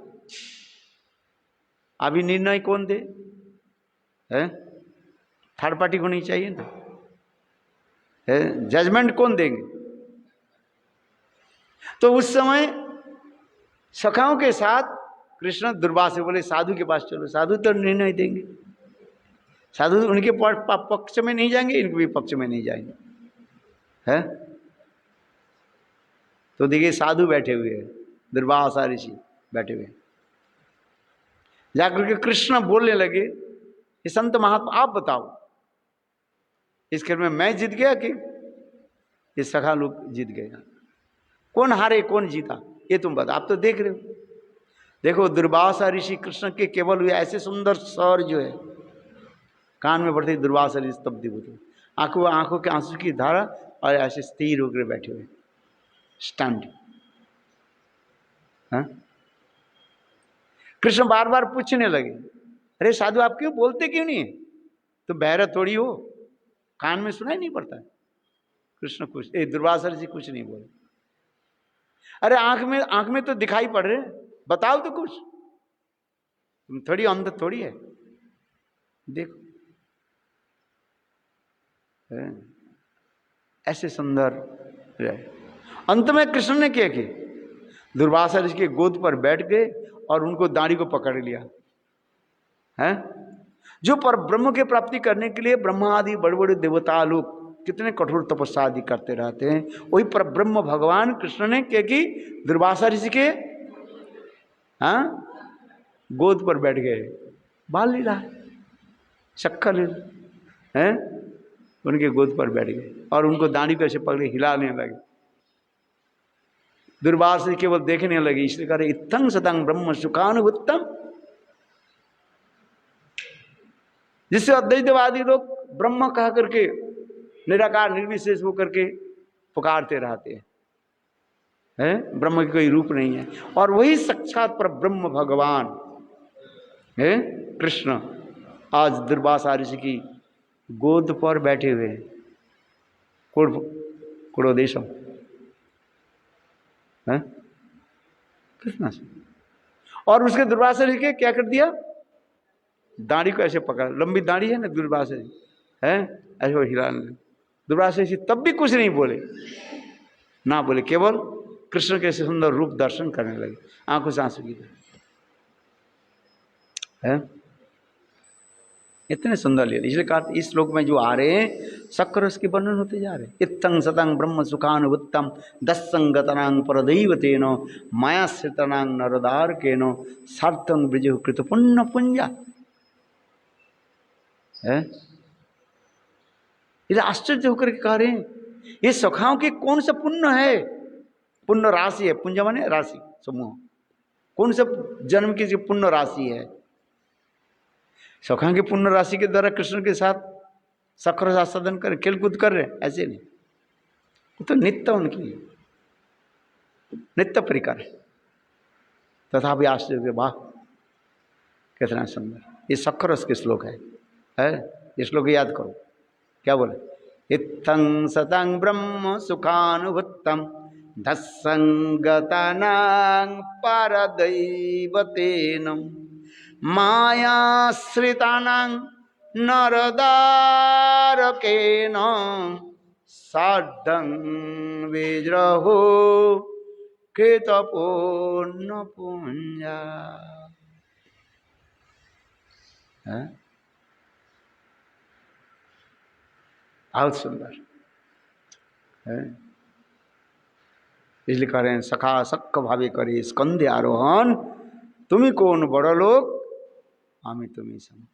अभी निर्णय कौन दे है? थर्ड पार्टी होनी चाहिए ना, जजमेंट कौन देंगे? तो उस समय सखाओं के साथ कृष्ण दुर्वासा से बोले साधु के पास चलो, साधु तो निर्णय देंगे। साधु उनके पक्ष में नहीं जाएंगे, इनके भी पक्ष में नहीं जाएंगे है। तो देखिए साधु बैठे हुए हैं, दुर्वासा ऋषि बैठे हुए। जाकर के कृष्ण बोलने लगे कि संत महात्मा आप बताओ इस खेल में मैं जीत गया कि ये सखा लोग जीत गए? कौन हारे कौन जीता ये तुम बताओ, आप तो देख रहे हो। देखो दुर्वासा ऋषि कृष्ण के केवल हुए ऐसे सुंदर स्वर जो है कान में पड़ते ही दुर्वासा ऋषि स्तब्ध होते, आंखों के आंसू की धारा, और ऐसे स्थिर होकर बैठे हुए स्टैंड। कृष्ण बार बार पूछने लगे अरे साधु आप क्यों बोलते क्यों नहीं? तो बहरा थोड़ी हो, कान में सुनाई नहीं पड़ता? कृष्ण कुछ दुर्वासा ऋषि कुछ नहीं बोले। अरे आंख में तो दिखाई पड़ रहे, बताओ तो कुछ, तुम थोड़ी अंध थोड़ी है, देखो। ऐसे सुंदर रहे। अंत में कृष्ण ने क्या किया? दुर्वासा ऋषि के गोद पर बैठ गए और उनको दाढ़ी को पकड़ लिया है। जो पर ब्रह्म के प्राप्ति करने के लिए ब्रह्मा आदि बड़े बड़े देवता लोग कितने कठोर तपस्या आदि करते रहते हैं, वही पर ब्रह्म भगवान कृष्ण ने क्या की? दुर्वासा ऋषि के गोद पर बैठ गए, बाल लीला शक्कर लीला है, उनके गोद पर बैठ गए और उनको दाढ़ी को ऐसे पकड़े हिलाने लगे। दुर्वासा केवल देखने लगे, इसलिए कह रहे इत्थं सतं ब्रह्म सुखानुभूतम, जिससे अद्वैतवादी लोग ब्रह्म कह करके निराकार निर्विशेष होकर के पुकारते रहते हैं। ब्रह्म की कोई रूप नहीं है, और वही साक्षात पर ब्रह्म भगवान है कृष्ण आज दुर्वासा ऋषि की गोद पर बैठे हुए हैं। कुड़ोदेशम है कृष्ण से। और उसके दुर्वासा ऋषि के क्या कर दिया? दाढ़ी को ऐसे पकड़ा, लंबी दाढ़ी है ना दुर्वासा है, ऐसे वो हिलाने। दुर्वासा ऋषि तब भी कुछ नहीं बोले, ना बोले, केवल कृष्ण के ऐसे सुंदर रूप दर्शन करने लगे, आंखों से आंसू की है। इतने सुंदर लीला, इसलिए कहा इस श्लोक में जो आ रहे हैं शक्कर रस के वर्णन होते जा रहे हैं। इत्थं सतं ब्रह्म सुखानुभूतम दस्संगतनां परदैवतेन मायाश्रितनां नरदारकेन सार्थं ब्रजु कृत पुण्य पुंजा है। इधर आश्चर्य होकर के कह रहे हैं ये सखाओं के कौन सा पुण्य है? पुण्य राशि है, पुंज माने राशि समूह, कौन सा जन्म की पुण्य राशि है? सखा की पुण्य राशि के द्वारा कृष्ण के साथ सखर आस्वादन कर खेलकूद कर रहे, ऐसे नहीं, वो तो नित्य उनकी नित्य परिकर है। तथापि आश्चर्य, वाह कितना सुंदर। ये सखर रस के श्लोक है ये श्लोक याद करो। क्या बोले? इत्थं सतं ब्रह्म सुखानुभूतम धस्संगतानां परदैवतेन मायाश्रितानां नरदारकेन सार्धं विजृहो कृतपुण्य पुंजा। बहुत सुंदर है। इसलिए कह रहे हैं सखा सक्क भावे करे स्कंदे आरोहण, तुम्ही कौन बड़ो लोग आमी तुम्ही सम।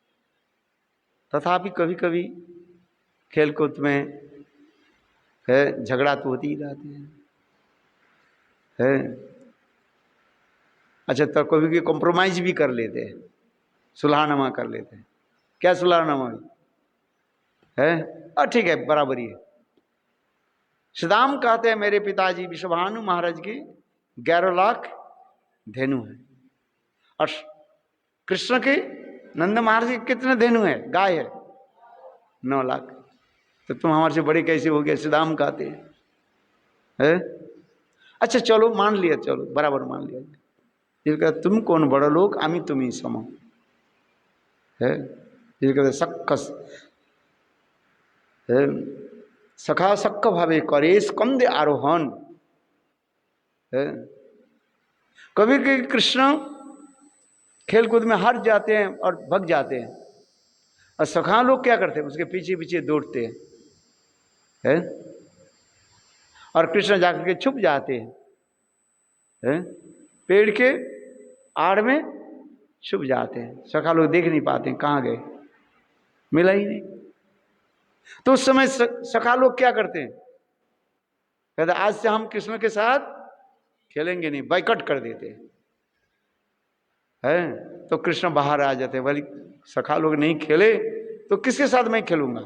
तथापि कभी कभी खेल कूद में है झगड़ा तो होती ही रहती है। अच्छा, तो कभी कॉम्प्रोमाइज भी कर लेते हैं, सुलहनामा कर लेते हैं। क्या सुलहनामा है? ठीक है, बराबरी है। श्रीदाम कहते हैं मेरे पिताजी विश्वभानु महाराज की 11 लाख धेनु है, और कृष्ण के नंद महाराज के कितने धेनु है, गाय है 9 लाख। तो तुम हमारे से बड़े कैसे हो गए? श्रीदाम कहते हैं। अच्छा चलो मान लिया, चलो बराबर मान लिया। कहते तुम कौन बड़ो लोग आमी तुम्ही सम है। कहते सक्कस सखा सक्क भावे करे स्कंद आरोहण है। कभी कभी कृष्ण खेल कूद में हार जाते हैं और भग जाते हैं, और सखा लोग क्या करते हैं? उसके पीछे पीछे दौड़ते हैं, और कृष्ण जाकर के छुप जाते हैं, पेड़ के आड़ में छुप जाते हैं। सखा लोग देख नहीं पाते हैं कहाँ गए, मिला ही नहीं। तो उस समय सखा लोग क्या करते हैं? कहते आज से हम कृष्ण के साथ खेलेंगे नहीं, बाइकआउट कर देते हैं। तो कृष्ण बाहर आ जाते हैं, बोले सखा लोग नहीं खेले तो किसके साथ मैं खेलूंगा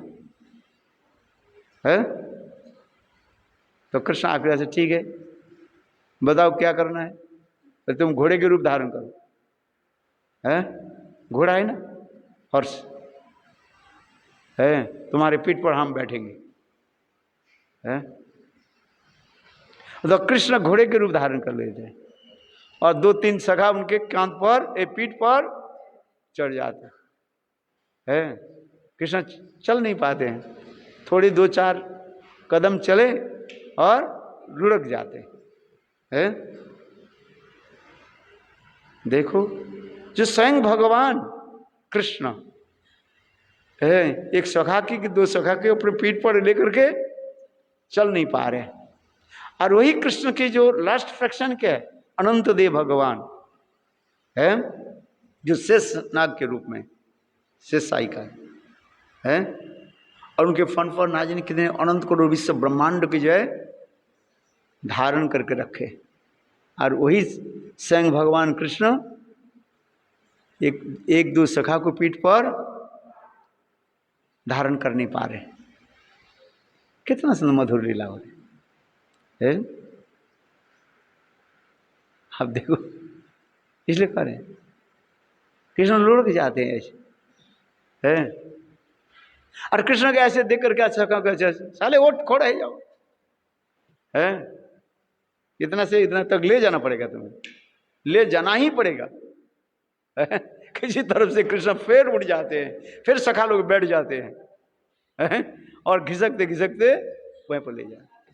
है? तो कृष्ण आकर से ठीक है बताओ क्या करना है? तो तुम घोड़े के रूप धारण करो, है घोड़ा है ना, हॉर्स है, तुम्हारे पीठ पर हम बैठेंगे है। तो कृष्ण घोड़े के रूप धारण कर लेते हैं, और 2-3 सखा उनके कांध पर पीठ पर चढ़ जाते हैं। कृष्ण चल नहीं पाते हैं, थोड़ी 2-4 कदम चले और लुढ़क जाते हैं। देखो जो स्वयं भगवान कृष्ण है, एक सखा की 2 सखा के ऊपर पीठ पर लेकर के चल नहीं पा रहे, और वही कृष्ण की जो लास्ट फ्रैक्शन क्या है, अनंत देव भगवान है, जो शेष नाग के रूप में शेष साई का है, और उनके फन पर ना जाने कितने अनंत करोड़ विश्व ब्रह्मांड की जो है धारण करके रखे, और वही स्वयं भगवान कृष्ण एक 2 सखा को पीठ पर धारण कर नहीं पा रहे। कितना सुंदर मधुर लीला हो रही है। आप देखो, इसलिए कह रहे हैं कृष्ण लुढ़क जाते हैं ऐसे है, और कृष्ण के ऐसे देख करके अच्छा कैसे साले ओट खोड़ा है जाओ है, इतना से इतना तक ले जाना पड़ेगा, तुम्हें ले जाना ही पड़ेगा। किसी तरफ से कृष्ण फिर उठ जाते हैं, फिर सखा लोग बैठ जाते हैं, और घिसकते घिसकते वहीं पर ले जाते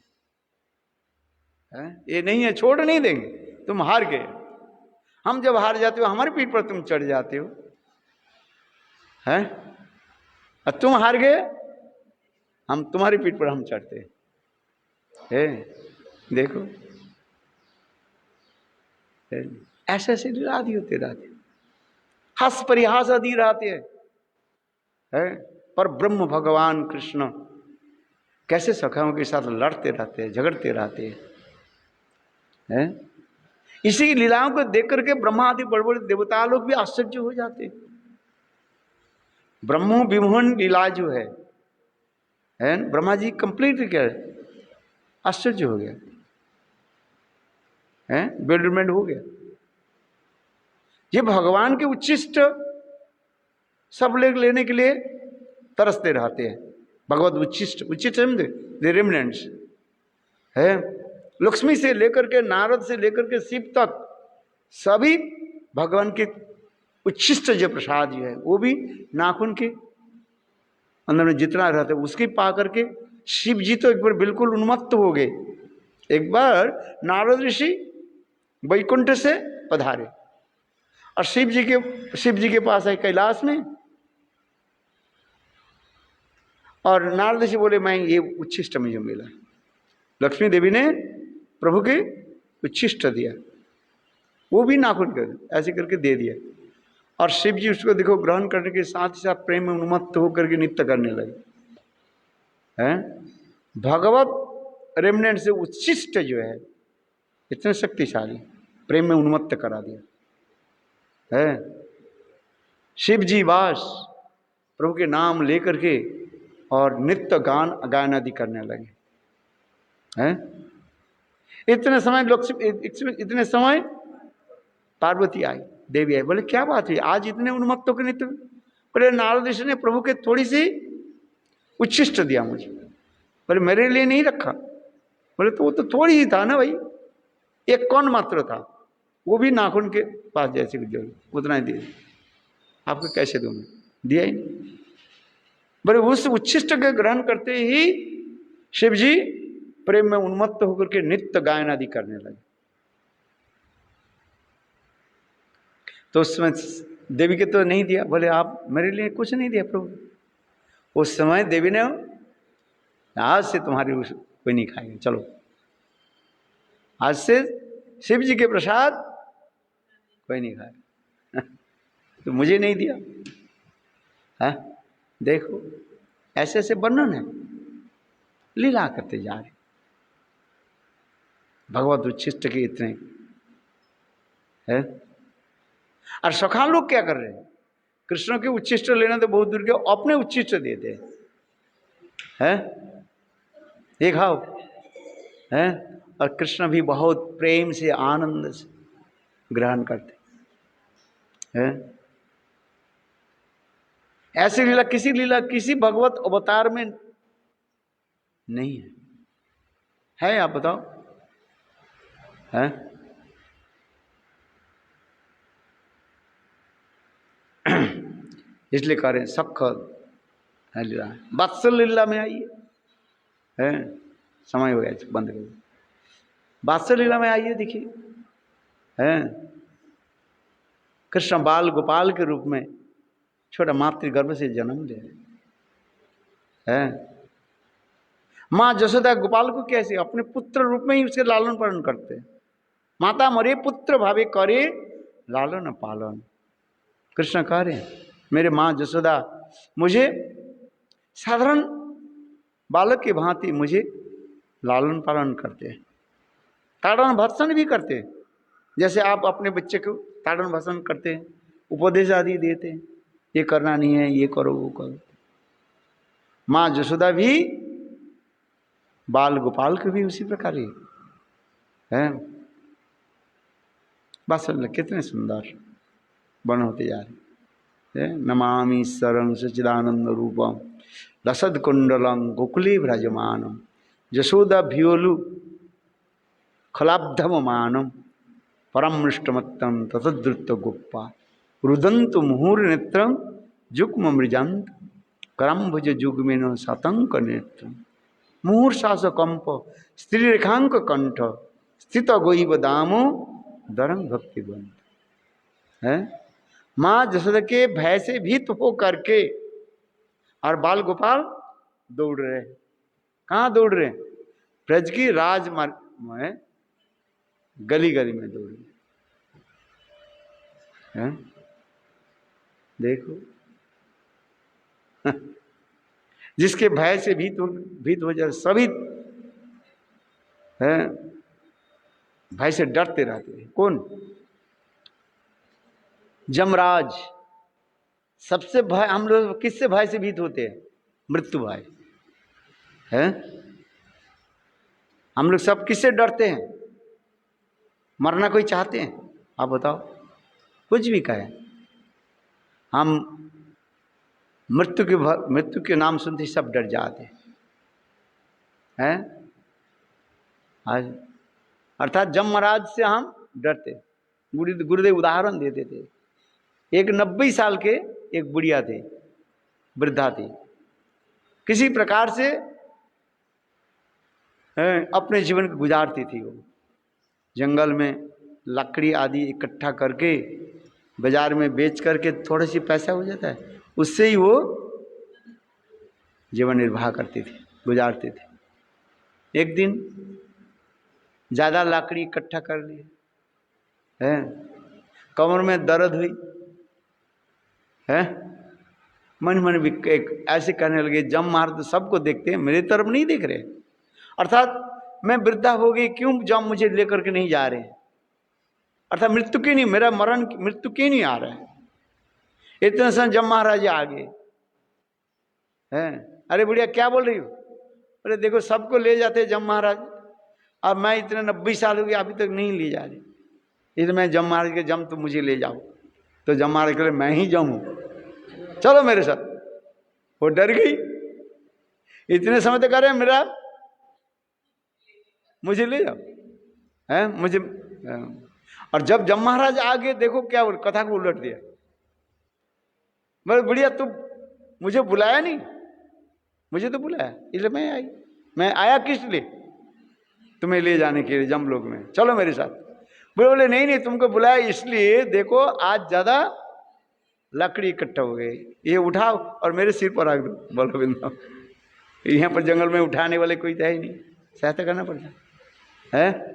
हैं। ये नहीं है, छोड़ नहीं देंगे, तुम हार गए। हम जब हार जाते हो हमारी पीठ पर तुम चढ़ जाते हो हैं, और तुम हार गए हम तुम्हारी पीठ पर हम चढ़ते हैं। देखो ऐसे ऐसे आदि होते रहते, हंस परिहास आदि रहते हैं। पर ब्रह्म भगवान कृष्ण कैसे सखाओं के साथ लड़ते रहते हैं, झगड़ते रहते हैं। इसी लीलाओं को देख करके ब्रह्मा आदि बड़े बड़े देवता लोग भी आश्चर्य हो जाते हैं। ब्रह्मो विमोहन लीला जो है ब्रह्मा जी कंप्लीट क्या है, आश्चर्य हो गया है, बेडरमेंट हो गया। ये भगवान के उच्छिष्ट सब लोग लेने के लिए तरसते रहते हैं। भगवत उच्छिष्ट, उच्छिष्ट समझे, रेमिनेंट्स है, लक्ष्मी से लेकर के नारद से लेकर के शिव तक सभी भगवान के उच्छिष्ट जो प्रसाद जो है, वो भी नाखून के अंदर में जितना रहता है उसकी पा करके शिव जी तो एक बार बिल्कुल उन्मत्त हो गए। एक बार नारद ऋषि वैकुंठ से पधारे और शिव जी के पास है कैलाश में, और नारद ऋषि बोले मैं ये उच्छिष्ट मुझे मिला। लक्ष्मी देवी ने प्रभु के उच्छिष्ट दिया, वो भी नाखून कर ऐसे करके दे दिया। और शिव जी उसको देखो ग्रहण करने के साथ ही साथ प्रेम में उन्मत्त होकर के नृत्य करने लगे हैं। भगवत रेमनेंट से उच्छिष्ट जो है इतने शक्तिशाली, प्रेम में उन्मत्त करा दिया है। शिव जी वास प्रभु के नाम लेकर के और नित्य गायन आदि करने लगे हैं। इतने समय इतने समय पार्वती आई, देवी आई। बोले क्या बात हुई आज इतने उन्मत्त होकर नित्य? बोले नारद ऋषि ने प्रभु के थोड़ी सी उच्छिष्ट दिया मुझे। बोले मेरे लिए नहीं रखा। बोले तो वो तो थोड़ी ही था ना भाई, एक कौन मात्र था, वो भी नाखून के पास जैसे उतना ही दिया, आपको कैसे दूं? दिया ही नहीं। बोले उस उच्छिष्ट के ग्रहण करते ही शिव जी प्रेम में उन्मत्त होकर के नित्य गायन आदि करने लगे। तो उस समय देवी के तो नहीं दिया। बोले आप मेरे लिए कुछ नहीं दिया प्रभु। उस समय देवी ने आज से तुम्हारी कोई नहीं खाएगा, चलो आज से शिव जी के प्रसाद कोई नहीं खाएगा। तो मुझे नहीं दिया है। देखो ऐसे ऐसे वर्णन है, लीला करते जा रहे भगवत उच्छिष्ट के इतने है। और सखा लोग क्या कर रहे हैं? कृष्ण के उच्छिष्ट लेना तो बहुत दूर के, अपने उच्छिष्ट देते हैं। ये खाओ है। और कृष्ण भी बहुत प्रेम से आनंद से ग्रहण करते हैं। ऐसी लीला किसी भगवत अवतार में नहीं है आप बताओ है? इसलिए कह रहे हैं सखल है लीला, वात्सल लीला में आइए है। समय हो गया बंद कर, वात्सल लीला में आइए देखिए है। कृष्ण बाल गोपाल के रूप में छोटा मातृगर्भ से जन्म ले है। माँ जशोदा गोपाल को कैसे अपने पुत्र रूप में ही उसके लालन पालन करते। माता मरे पुत्र भावे करे लालन पालन। कृष्ण कह रहे हैं मेरे माँ जशोदा मुझे साधारण बालक की भांति मुझे लालन पालन करते हैं, ताड़न भत्सन भी करते हैं। जैसे आप अपने बच्चे को ताड़न भत्सन करते हैं, उपदेश आदि देते हैं, ये करना नहीं है, ये करो वो करो। माँ जशोदा भी बाल गोपाल को भी उसी प्रकार ही है। बस कितने सुंदर बन होते जा रहे। नमामि सरं सच्चिदानंद रूपम रसद कुंडलम गोकुले भ्रजमानम यशोदा भियोलु खलाब्धम मानम परम मृष्टमत्तम ततद्रुत गोप्पा रुदंत मुहूर नेत्रम जुग्म मृजंत करम भुज जुग्मेन शतंक नेत्रम मुहूर शास कंप स्त्री रेखांक कंठ स्थित गोईब दामो दरंग भक्ति बंत है। माँ जसोदा के भय से भीत हो करके और बाल गोपाल दौड़ रहे। कहाँ दौड़ रहे? ब्रज की राजमार्ग में गली गली में दौड़ रहे। देखो जिसके भय से भीत हो जाए सभी है, भय से डरते रहते हैं। कौन? जमराज। सबसे भय हम लोग किससे भय से भीत होते हैं? मृत्यु भय है। हम लोग सब किससे डरते हैं? मरना कोई चाहते हैं? आप बताओ। कुछ भी कहें हम मृत्यु के नाम सुनते ही सब डर जाते हैं। आज अर्थात जमराज से हम डरते। गुरुदेव उदाहरण देते थे। एक 90 साल के एक बुढ़िया थे, वृद्धा थी, किसी प्रकार से अपने जीवन को गुजारती थी। वो जंगल में लकड़ी आदि इकट्ठा करके बाजार में बेच करके थोड़ी सी पैसा हो जाता है, उससे ही वो जीवन निर्वाह करती थी, गुजारती थी। एक दिन ज़्यादा लकड़ी इकट्ठा कर ली है, कमर में दर्द हुई है, मन मन भी एक ऐसे कहने लगे, जम मार तो सबको देखते हैं, मेरे तरफ नहीं देख रहे। अर्थात मैं वृद्धा हो गई, क्यों जम मुझे लेकर के नहीं जा रहे, अर्थात मृत्यु क्यों नहीं, मेरा मरण मृत्यु क्यों नहीं आ रहा है। इतने समय जम महाराज आगे है, अरे बुढ़िया क्या बोल रही हो, अरे देखो सबको ले जाते जम महाराज, अब मैं इतने 90 साल हो गए अभी तक नहीं ले जा रही, इसलिए मैं जम महाराज के जम तो मुझे ले जाओ। तो जम महाराज कहे मैं ही जम हूं, चलो मेरे साथ। वो डर गई, इतने समय तक अरे मेरा मुझे ले जाओ है मुझे। और जब जम महाराज आगे देखो क्या कथा को उलट दिया, मैं बढ़िया तुम मुझे बुलाया नहीं, मुझे तो बुलाया इसलिए मैं आई, मैं आया किस लिए, तुम्हें ले जाने के लिए जम लोग में, चलो मेरे साथ। बोले नहीं नहीं तुमको बुलाया इसलिए, देखो आज ज्यादा लकड़ी इकट्ठा हो गई, ये उठाओ और मेरे सिर पर रख दो। बोलो बिंदु, यहाँ पर जंगल में उठाने वाले कोई तो है ही नहीं, सहायता करना पड़ता है।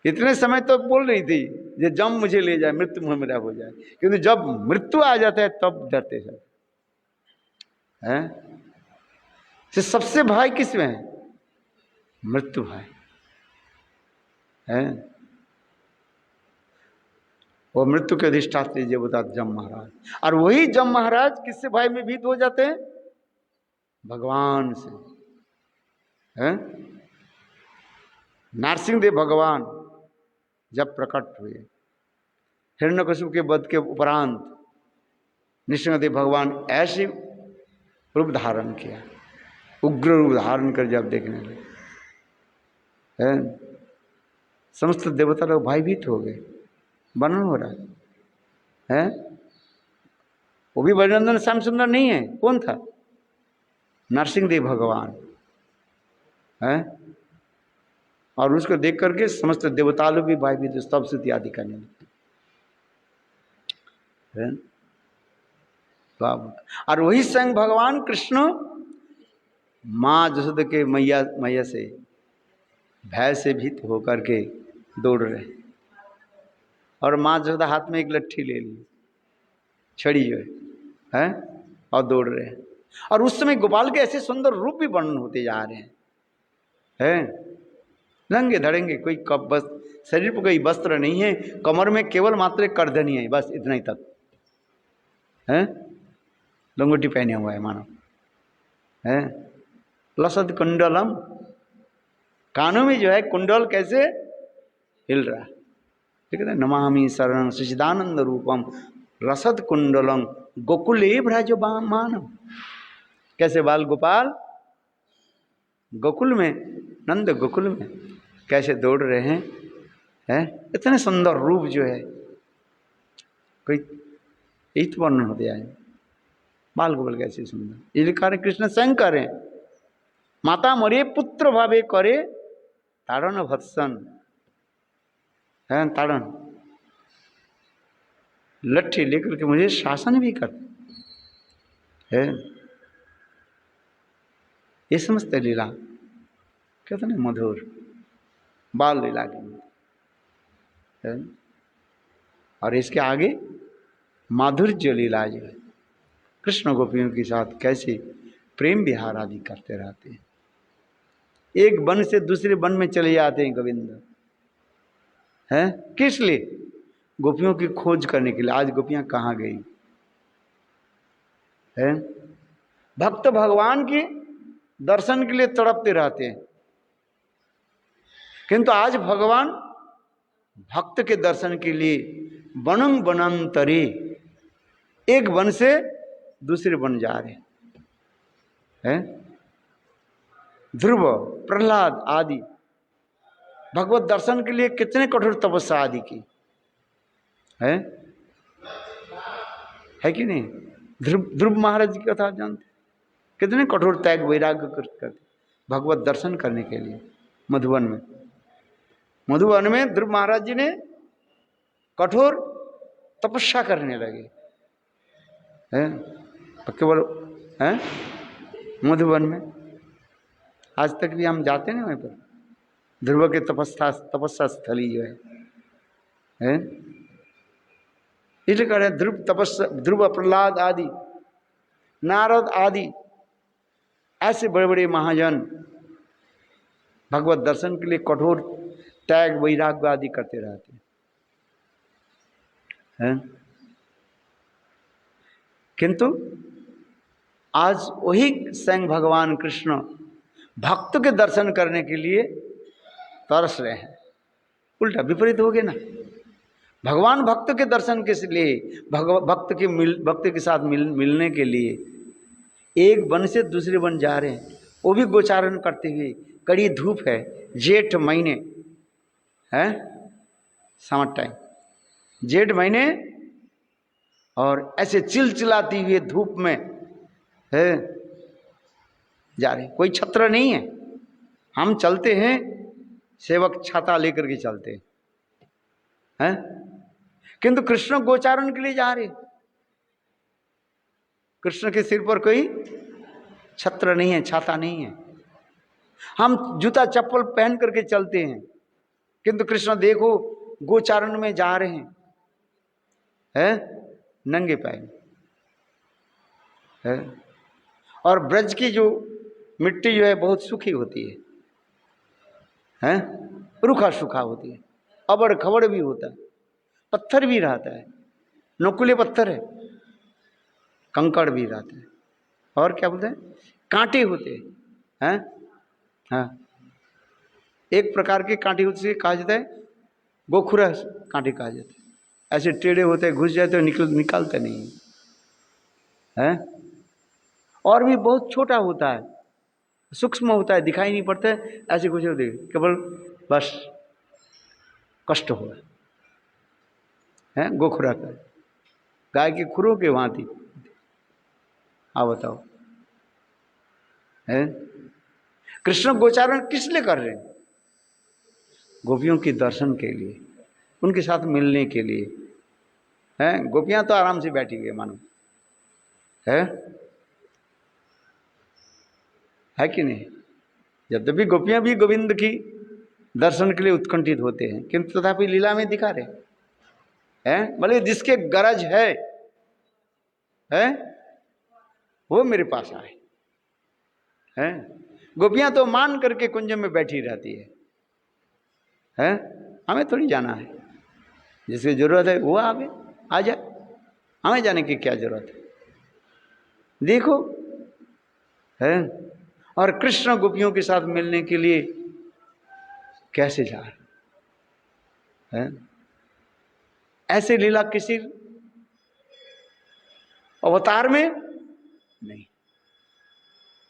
इतने समय तो बोल रही थी ये जम मुझे ले जाए, मृत्यु मुँह मेरा हो जाए, क्योंकि जब मृत्यु आ जाता है तब डरते सब है। तो सबसे भय किसमें है, मृत्यु भय है। वो मृत्यु के अधिष्ठात्री जो बता जम महाराज, और वही जम महाराज किससे भय में भीत हो जाते हैं, भगवान से है। नरसिंहदेव भगवान जब प्रकट हुए हिरण्यकशिपु के वध के उपरांत, नृसिंहदेव भगवान ऐसे रूप धारण किया, उग्र रूप धारण कर जब देखने लगे है, समस्त देवता लोग भयभीत हो गए। वर्णन हो रहा है, वो भी बजरंदन श्याम सुंदर नहीं है, कौन था, नरसिंहदेव भगवान है। और उसको देख करके समस्त देवता लोग भी भयभीत, स्तव स्तुति आदि करने लगे। और वही स्वयं भगवान कृष्ण माँ जसोदा के मैया से भय से भीत होकर के दौड़ रहे, और माँ जसोदा हाथ में एक लट्ठी ले ली, छड़ी जो है और दौड़ रहे हैं। और उस समय गोपाल के ऐसे सुंदर रूप भी वर्णन होते जा रहे हैं, नंगे धड़ेंगे, कोई कब बस शरीर पर कोई वस्त्र नहीं है, कमर में केवल मात्र करधनी है, बस इतना ही तक है, लंगोटी पहने हुआ है मानो है। लसद कुंडलम, कानों में जो है कुंडल कैसे हिल रहा है, ठीक है। नमामि शरणं सच्चिदानंद रूपम रसद कुंडलम गोकुले ब्रजमानम, कैसे बाल गोपाल गोकुल में, नंद गोकुल में कैसे दौड़ रहे हैं, इतने सुंदर रूप जो है, कोई यही तो वर्णन होते आए, बाल गोपाल कैसे सुंदर। ये लिखा रहे कृष्ण स्वयं करें, माता मरे पुत्र भावे करे ताड़न भत्सन है, ताड़न लट्ठी लेकर के मुझे शासन भी कर है। ये समझते लीला कितने मधुर, बाल लीला की है। और इसके आगे माधुर्य लीला जो है, कृष्ण गोपियों के साथ कैसे प्रेम विहार आदि करते रहते हैं, एक वन से दूसरे वन में चले जाते हैं गोविंद हैं, किस लिए, गोपियों की खोज करने के लिए। आज गोपियां कहाँ गई हैं, भक्त भगवान के दर्शन के लिए तड़पते रहते हैं, किंतु आज भगवान भक्त के दर्शन के लिए वनं वनांतरे, एक वन से दूसरे वन जा रहे हैं। ध्रुव, प्रहलाद आदि भगवत दर्शन के लिए कितने कठोर तपस्या आदि की है कि नहीं। ध्रुव महाराज की कथा जानते, कितने कठोर त्याग वैराग्य करते भगवत दर्शन करने के लिए। मधुवन में ध्रुव महाराज जी ने कठोर तपस्या करने लगे हैं, केवल हैं मधुवन में। आज तक भी हम जाते हैं वहीं पर, ध्रुव के तपस्या स्थली जो है? इसलिए कह रहे ध्रुव प्रहलाद आदि, नारद आदि ऐसे बड़े बड़े महाजन भगवत दर्शन के लिए कठोर त्याग वैराग्य आदि करते रहते हैं। किंतु आज वही स्वयं भगवान कृष्ण भक्त के दर्शन करने के लिए तरस रहे हैं। उल्टा विपरीत हो गया ना। भगवान भक्त के दर्शन के लिए, भक्त के साथ मिलने के लिए एक वन से दूसरे वन जा रहे हैं, वो भी गोचारण करते हुए। कड़ी धूप है, जेठ महीने है, समर टाइम, जेठ महीने, और ऐसे चिलचिलाती हुए धूप में है जा रहे। कोई छत्र नहीं है, हम चलते हैं, सेवक छाता लेकर के चलते हैं, किंतु कृष्ण गोचारण के लिए जा रहे। कृष्ण के सिर पर कोई छत्र नहीं है, छाता नहीं है। हम जूता चप्पल पहन करके चलते हैं, किंतु कृष्ण देखो गोचारण में जा रहे हैं, नंगे पैर है। और ब्रज की जो मिट्टी जो है बहुत सूखी होती है, रूखा सूखा होती है, अबड़ खबड़ भी होता है, पत्थर भी रहता है, नुकीले पत्थर है, कंकड़ भी रहता है, और क्या बोलते हैं, कांटे होते हैं। हाँ, एक प्रकार के कांटे होते हैं, कहा जाता है गोखुरा कांटे कहा जाता है। ऐसे टेढ़े होते हैं, घुस जाते हैं, निकालते नहीं है। और भी बहुत छोटा होता है, सूक्ष्म होता है, दिखाई नहीं पड़ता है, ऐसे कुछ होते केवल बस कष्ट हो है। गोखुरा का गाय के खुरों के भांति। हाँ बताओ, है कृष्ण गोचारण किस लिए कर रहे हैं? गोपियों के दर्शन के लिए, उनके साथ मिलने के लिए। हैं, गोपियां तो आराम से बैठी हुई मानो, है कि नहीं? जब भी गोपियां भी गोविंद की दर्शन के लिए उत्कंठित होते हैं, किंतु तथापि लीला में दिखा रहे हैं, बोले जिसके गरज है वो मेरे पास आए। हैं, गोपियां तो मान करके कुंज में बैठी रहती है, हमें थोड़ी जाना है, जिसकी जरूरत है वो आवे, आ जाए, हमें जाने की क्या जरूरत है? देखो है। और कृष्ण गोपियों के साथ मिलने के लिए कैसे जा रहे हैं? ऐसे लीला किसी अवतार में नहीं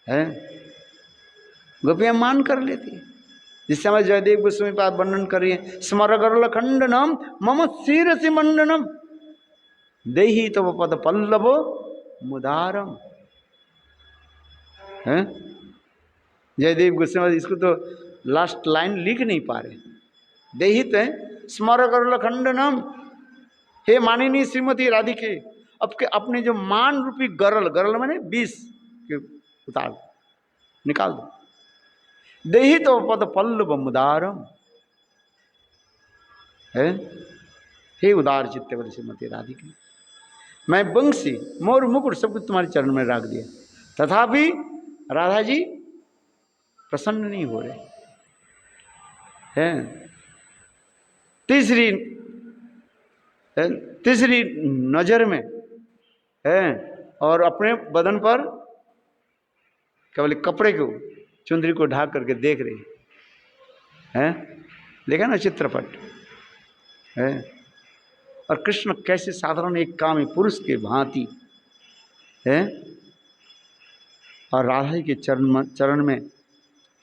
है। गोपियां मान कर लेती है, जिस समय जयदेव गोस्वामी पाद वर्णन कर रही है, स्मरगरल खंडनम मम शिरसि मंडनम देहि तव पद पल्लवो मुदारम। है जयदेव गोस्वामी इसको तो लास्ट लाइन लिख नहीं पा रहे। देहित है स्मरगरल खंडनम, हे माननीय श्रीमती राधिके, अब के अपने जो मान रूपी गरल, गरल माने 20 के उतार निकाल दो। देहि तो पद पल्लव मुदारम, है हे उदार चित्त वाली श्रीमती राधिके, मैं बंसी मोर मुकुट सब कुछ तुम्हारे चरण में रख दिया, तथापि राधा जी प्रसन्न नहीं हो रहे हैं। तीसरी नजर में है, और अपने बदन पर केवल कपड़े को, चुंदरी को ढाक करके देख रही है। देखा ना चित्रपट है। और कृष्ण कैसे साधारण एक कामी पुरुष के भांति है, और राधा जी के चरण में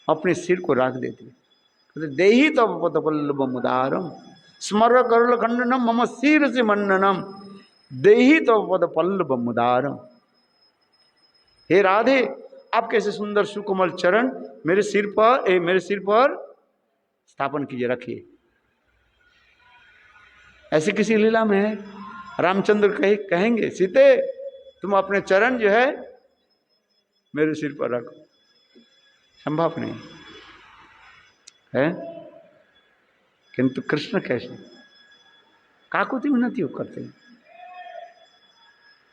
अपने सिर को रख देते। देहि तव पद पल्लव मुदारम स्मर करल खंडनम मम शिर से मंडनम देहि तव पद पल्लव मुदारम। हे राधे, आप कैसे सुंदर सुकोमल चरण मेरे सिर पर स्थापन कीजिए, रखिए। ऐसी किसी लीला में है? रामचंद्र कहेंगे सीते तुम अपने चरण जो है मेरे सिर पर रखो, संभव नहीं है। किंतु कृष्ण कैसे काकुति मिनती करते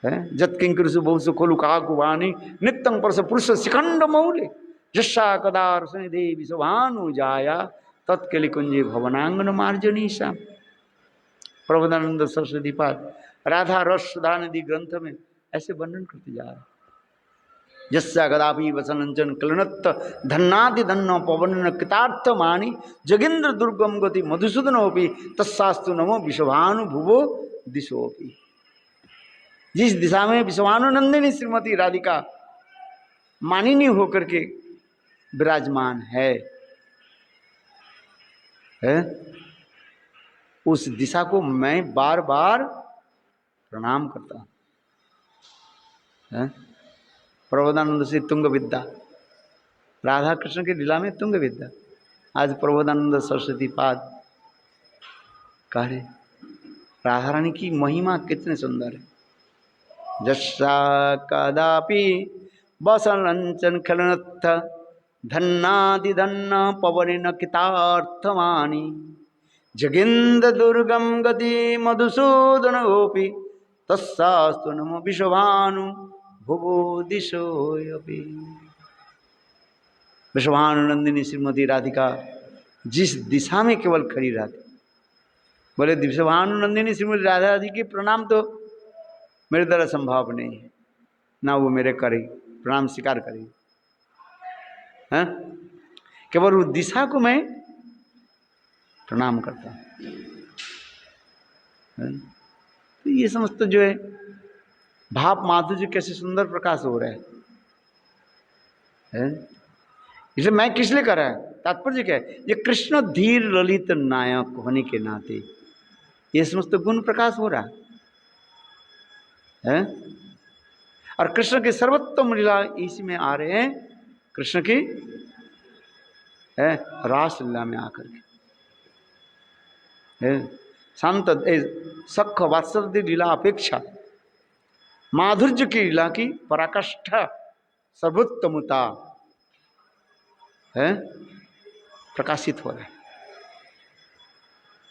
हैं। जत किंकृषु बहुसु खोलु काकु वाणी नित्यं परस पुरुष शिखंड मौले जस्सा कदार देवी सुभानु जाया तत्कलि कुंजे भवनांगन मार्जनीसा। प्रबोधानंद सरस्वती पाद राधा रस सुधा नदी ग्रंथ में ऐसे वर्णन करते जा रहे। जस्सा कदापि वसनंचन क्लनत्त धन्नादि धन्नो पवन कृतार्थ मानी जगेंद्र दुर्गम गति मधुसूदनोपि तस्सास्तु नमो विश्वभानु भुवो दिशोपि। जिस दिशा में विश्वानुनंदिनी श्रीमती राधिका मानिनी होकर के विराजमान है, उस दिशा को मैं बार बार प्रणाम करता हूं। प्रबोधानंद से तुंग विद्या, राधा कृष्ण की लीला में तुंग विद्या। आज प्रबोधानंद सरस्वती पाद कह रहे राधा रानी की महिमा कितने सुंदर है। जस्सा कदापि बसलंचन खलनत्थ धन्नादि धन्न पवन कितार्थमानी जगेंद्र दुर्गम गति मधुसूदन गोपी तस्सास्तु नमो विश्वभानु भुवो दिशोऽपि। विश्वभानुनंदिनी श्रीमती राधिका जिस दिशा में केवल खड़ी रहती, बोले विश्वभानुनंदिनी श्रीमती राधा जी के प्रणाम तो मेरे द्वारा संभव नहीं है, ना वो मेरे करे प्रणाम स्वीकार करे। हैं केवल उस दिशा को मैं प्रणाम करता हूं। तो ये समस्त जो है भाव माधुर्य कैसे सुंदर प्रकाश हो रहा है। इसलिए मैं किस लिए कर रहा है, तात्पर्य क्या है, ये कृष्ण धीर ललित नायक होने के नाते ये समस्त गुण प्रकाश हो रहा है। और कृष्ण के सर्वोत्तम लीला इसी में आ रहे हैं, कृष्ण की रास लीला में आकर के शांत सख वात्सल्य लीला अपेक्षा माधुर्य की लीला की पराकाष्ठा सर्वोत्तमता है प्रकाशित हो रहा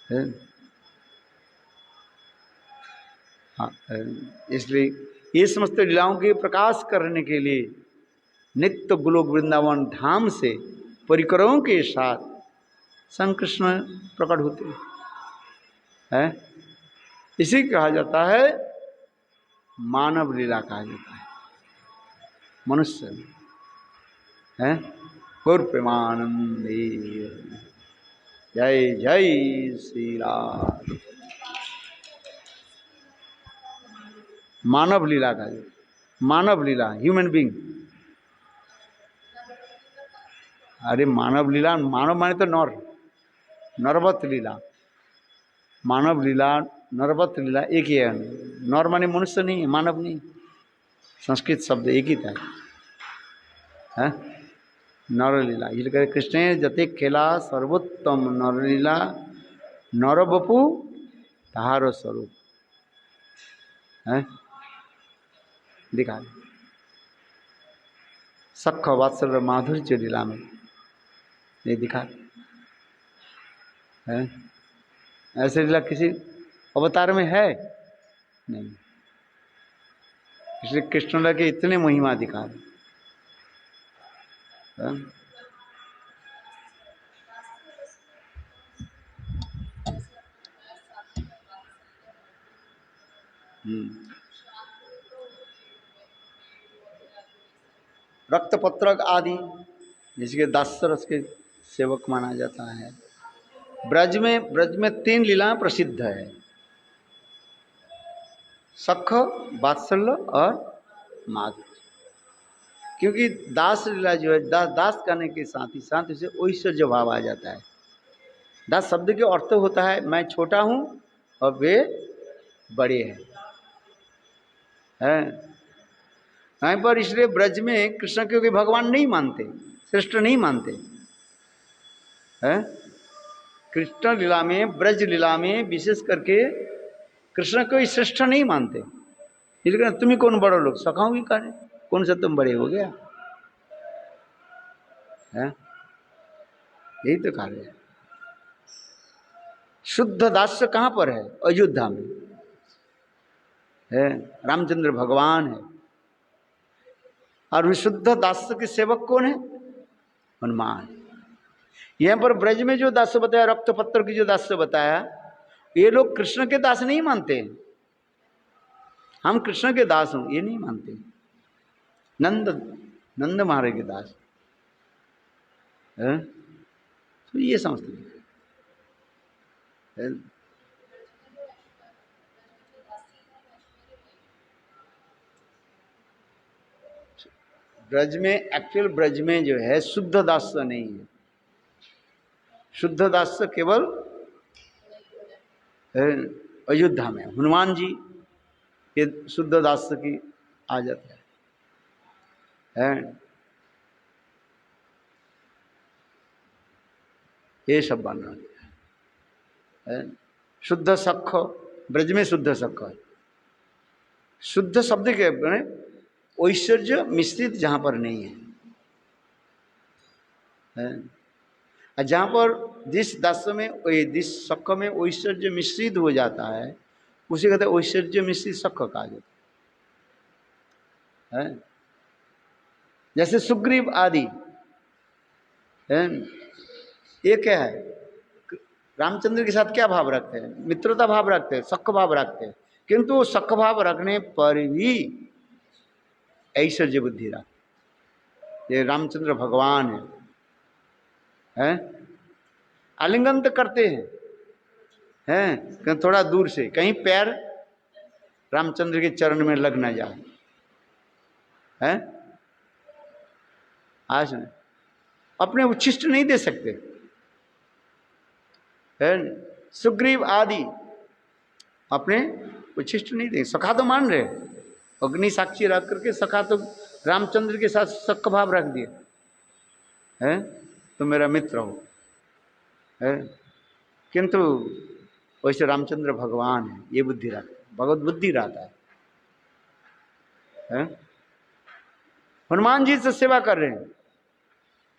है। हाँ, इसलिए ये समस्त लीलाओं के प्रकाश करने के लिए नित्य गोलोक वृंदावन धाम से परिकरों के साथ संत कृष्ण प्रकट होते हैं। इसी कहा जाता है मानव लीला कहा जाता है। मनुष्य है गौर प्रेमानंदे जय जय श्री राम। मानव लीला का मानव लीला ह्यूमन बीइंग। अरे मानव लीला, मानव माने तो नर, नरवत लीला। मानव लीला नरवत लीला एक ही है। नर माने मनुष्य नहीं है, मानव नहीं, संस्कृत शब्द एक ही था है? नर लीला इसलिए कृष्ण जते खेला सर्वोत्तम नर लीला नर बपू ताहार स्वरूप है दिखा सख वात्सल्य माधुर्य लीला में ये दिखा है। ऐसे लीला किसी अवतार में है नहीं, इसलिए कृष्णला के इतने महिमा दिखा रहे। रक्तपत्रक आदि जिसके दासरस के सेवक माना जाता है। ब्रज में 3 लीलाएं प्रसिद्ध है, सख वात्सल्य और माधुर्य। क्योंकि दास लीला जो है दास करने के साथ ही साथ उसे ऐश्वर्य भाव आ जाता है। दास शब्द के अर्थ होता है मैं छोटा हूं और वे बड़े हैं वहीं पर। इसलिए ब्रज में कृष्ण क्योंकि भगवान नहीं मानते, श्रेष्ठ नहीं मानते हैं। कृष्ण लीला में ब्रज लीला में विशेष करके कृष्ण को श्रेष्ठ नहीं मानते। इसलिए तुम ही कौन बड़ो लोग सखाओ भी करे, कौन सा तुम बड़े हो गया है, यही तो कार्य है। शुद्ध दास्य कहाँ पर है? अयोध्या में है, रामचंद्र भगवान है। और विशुद्ध दास्य के सेवक कौन है? हनुमान। यहाँ पर ब्रज में जो दास्य बताया, रक्तपत्र की जो दास्य बताया, ये लोग कृष्ण के दास नहीं मानते। हम कृष्ण के दास हूं ये नहीं मानते, नंद नंद महाराज के दास है, तो ये समझते हैं। ब्रज में, एक्चुअल ब्रज में जो है शुद्ध दास्य नहीं है। शुद्ध दास्य केवल अयोध्या में हनुमान जी ये शुद्ध दास्य की आदत है। ये सब बन रहा है। शुद्ध सख, ब्रज में शुद्ध सख है। शुद्ध शब्द के ऐश्वर्य मिश्रित जहां पर नहीं है। जहां पर जिस दास्य में, जिस सख में ऐश्वर्य मिश्रित हो जाता है उसे कहते हैं ऐश्वर्य मिश्रित सख कहा जाता है। जैसे सुग्रीव आदि है, ये क्या है? रामचंद्र के साथ क्या भाव रखते हैं? मित्रता भाव रखते हैं, सख भाव रखते हैं, किंतु सख भाव रखने पर भी ऐश्वर्य बुद्धि रखते। ये रामचंद्र भगवान है? आलिंगन तो करते हैं थोड़ा दूर से, कहीं पैर रामचंद्र के चरण में लग ना जाए है। आज अपने उच्छिष्ट नहीं दे सकते है। सुग्रीव आदि अपने उच्छिष्ट नहीं दे, सखा तो मान रहे, अग्नि साक्षी रख करके सखा तो रामचंद्र के साथ सख भाव रख दिए है, तो मेरा मित्र हो है। किंतु वैसे रामचंद्र भगवान है, ये बुद्धि रखते, भगवत बुद्धि रहता है। हनुमान जी से सेवा कर रहे हैं,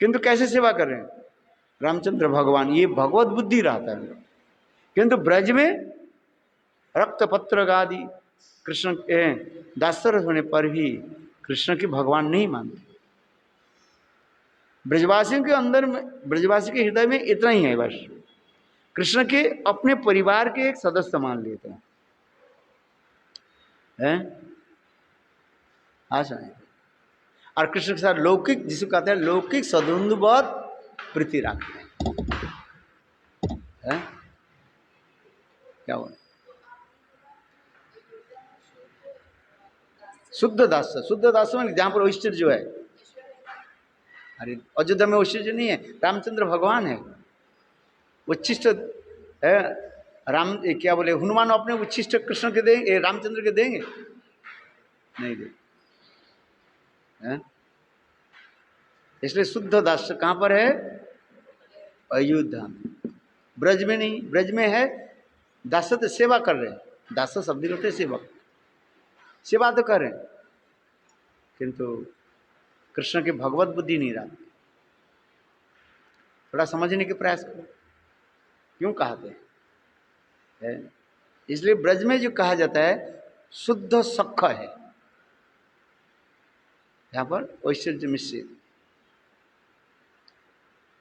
किंतु कैसे सेवा कर रहे हैं? रामचंद्र भगवान, ये भगवत बुद्धि रहता है। किंतु ब्रज में रक्तपत्र आदि कृष्ण के दासर होने पर भी कृष्ण की भगवान नहीं मानते। ब्रजवासियों के अंदर में, ब्रजवासी के हृदय में इतना ही है बस, कृष्ण के अपने परिवार के एक सदस्य मान लेते हैं। आशा है। और कृष्ण के साथ लौकिक, जिसको कहते हैं लौकिक सद्वंद्ववत प्रीति रखते हैं। क्या बोले? शुद्ध दास, शुद्ध दास में जहां पर ऐश्वर्य जो है, अरे अयोध्या में ऐश्वर्य नहीं है, रामचंद्र भगवान है, उच्छिष्ट है। राम क्या बोले, हनुमान अपने उच्छिष्ट कृष्ण के देंगे, रामचंद्र के देंगे? नहीं देंगे। इसलिए शुद्ध दास कहां पर है? अयोध्या में, ब्रज में नहीं। ब्रज में है दासत्व, सेवा कर रहे हैं, दास शब्द होते सेवक, सेवा तो कर रहे हैं, किंतु कृष्ण की भगवत बुद्धि नहीं रहा। थोड़ा समझने के प्रयास करो क्यों कहते हैं। इसलिए ब्रज में जो कहा जाता है शुद्ध सख है, यहां पर ऐश्वर्य मिश्रित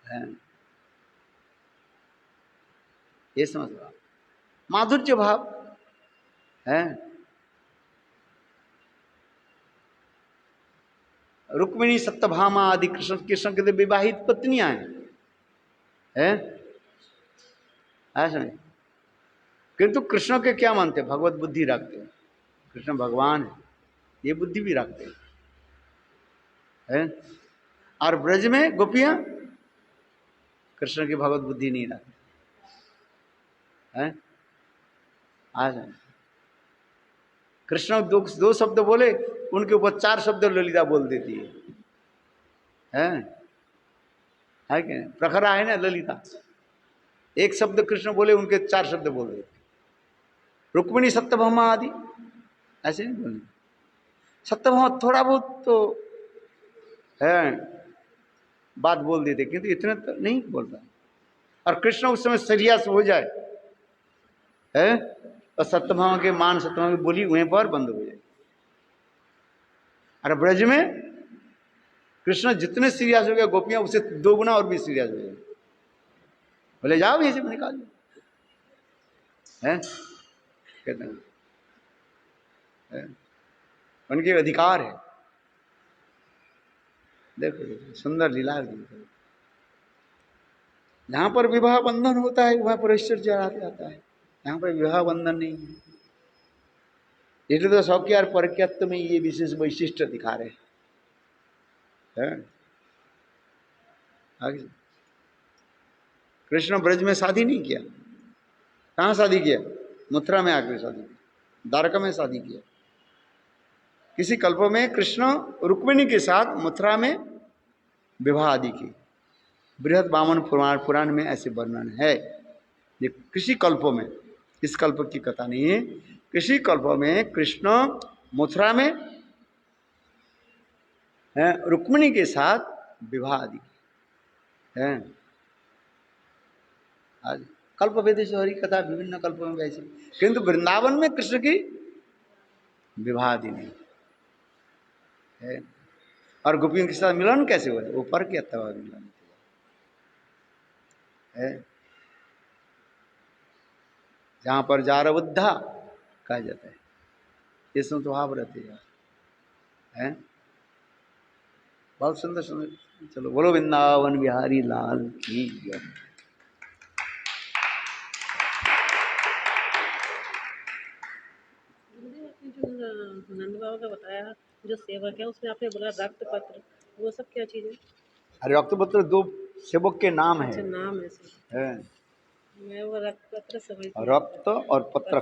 है, ये समझ लो। माधुर्य भाव है। रुक्मिणी सत्यभामा आदि कृष्ण कृष्ण के विवाहित पत्नियां हैं, ऐसा नहीं। किंतु कृष्ण के क्या मानते? भगवत बुद्धि रखते हैं, कृष्ण भगवान है ये बुद्धि भी रखते हैं। और ब्रज में गोपियां कृष्ण की भगवत बुद्धि नहीं रखती है। आज कृष्ण दो शब्द बोले, उनके ऊपर 4 शब्द ललिता बोल देती है क्या? प्रखरा है ना ललिता, एक शब्द कृष्ण बोले उनके 4 शब्द बोल देते। रुक्मिणी सत्यभामा आदि ऐसे नहीं बोलने। सत्यभामा थोड़ा बहुत तो है, बात बोल देते, किंतु इतना तो नहीं बोलता। और कृष्ण उस समय सीरियस हो जाए है और सत्यभामा के मान सत्यभामा की बोली वहीं पर बंद हो जाए। अरे ब्रज में कृष्ण जितने सीरियस हो गए, गोपियां उससे 2 गुना और भी सीरियस हो गए। बोले जाओ ये सब निकाल दो, है कहते हैं उनके अधिकार है। देखो देखो सुंदर लीला। जहां पर विवाह बंधन होता है वहां पर ऐश्वर्य आता है, यहाँ पर विवाह बंधन नहीं है। इसलिए तो सौख्य और परक्यत्व में ये विशेष वैशिष्ट दिखा रहे हैं। आगे कृष्ण ब्रज में शादी नहीं किया, कहाँ शादी किया? मथुरा में आकर शादी किया, द्वारका में शादी किया। किसी कल्प में कृष्ण रुक्मिणी के साथ मथुरा में विवाह आदि की, बृहद वामन पुराण में ऐसे वर्णन है। ये किसी कल्प में, इस कल्प की कथा नहीं है, किसी कल्प में कृष्ण मथुरा में रुक्मिणी के साथ विवाह आदि है। कल्प वेदेश हरि कथा विभिन्न कल्पों में वैसे, किंतु वृंदावन में कृष्ण की विवाह आदि नहीं है। और गोपियों के साथ मिलन कैसे हुआ? वो पर के अथवा मिलन है, जहां पर जारबुद्धा कहा जाता है, ये स्वभाव रहते हैं। बहुत सुंदर सुंदर। चलो बोलो वृंदावन बिहारी लाल की जय। जो नंद बाबा का बताया जो सेवक है, उसमें आपने बोला रक्त पत्र, वो सब क्या चीज है? अरे रक्त पत्र 2 सेवक के नाम अच्छा है। नाम है, मैं वो रक्त पत्र समझती हूँ। रक्त और पत्र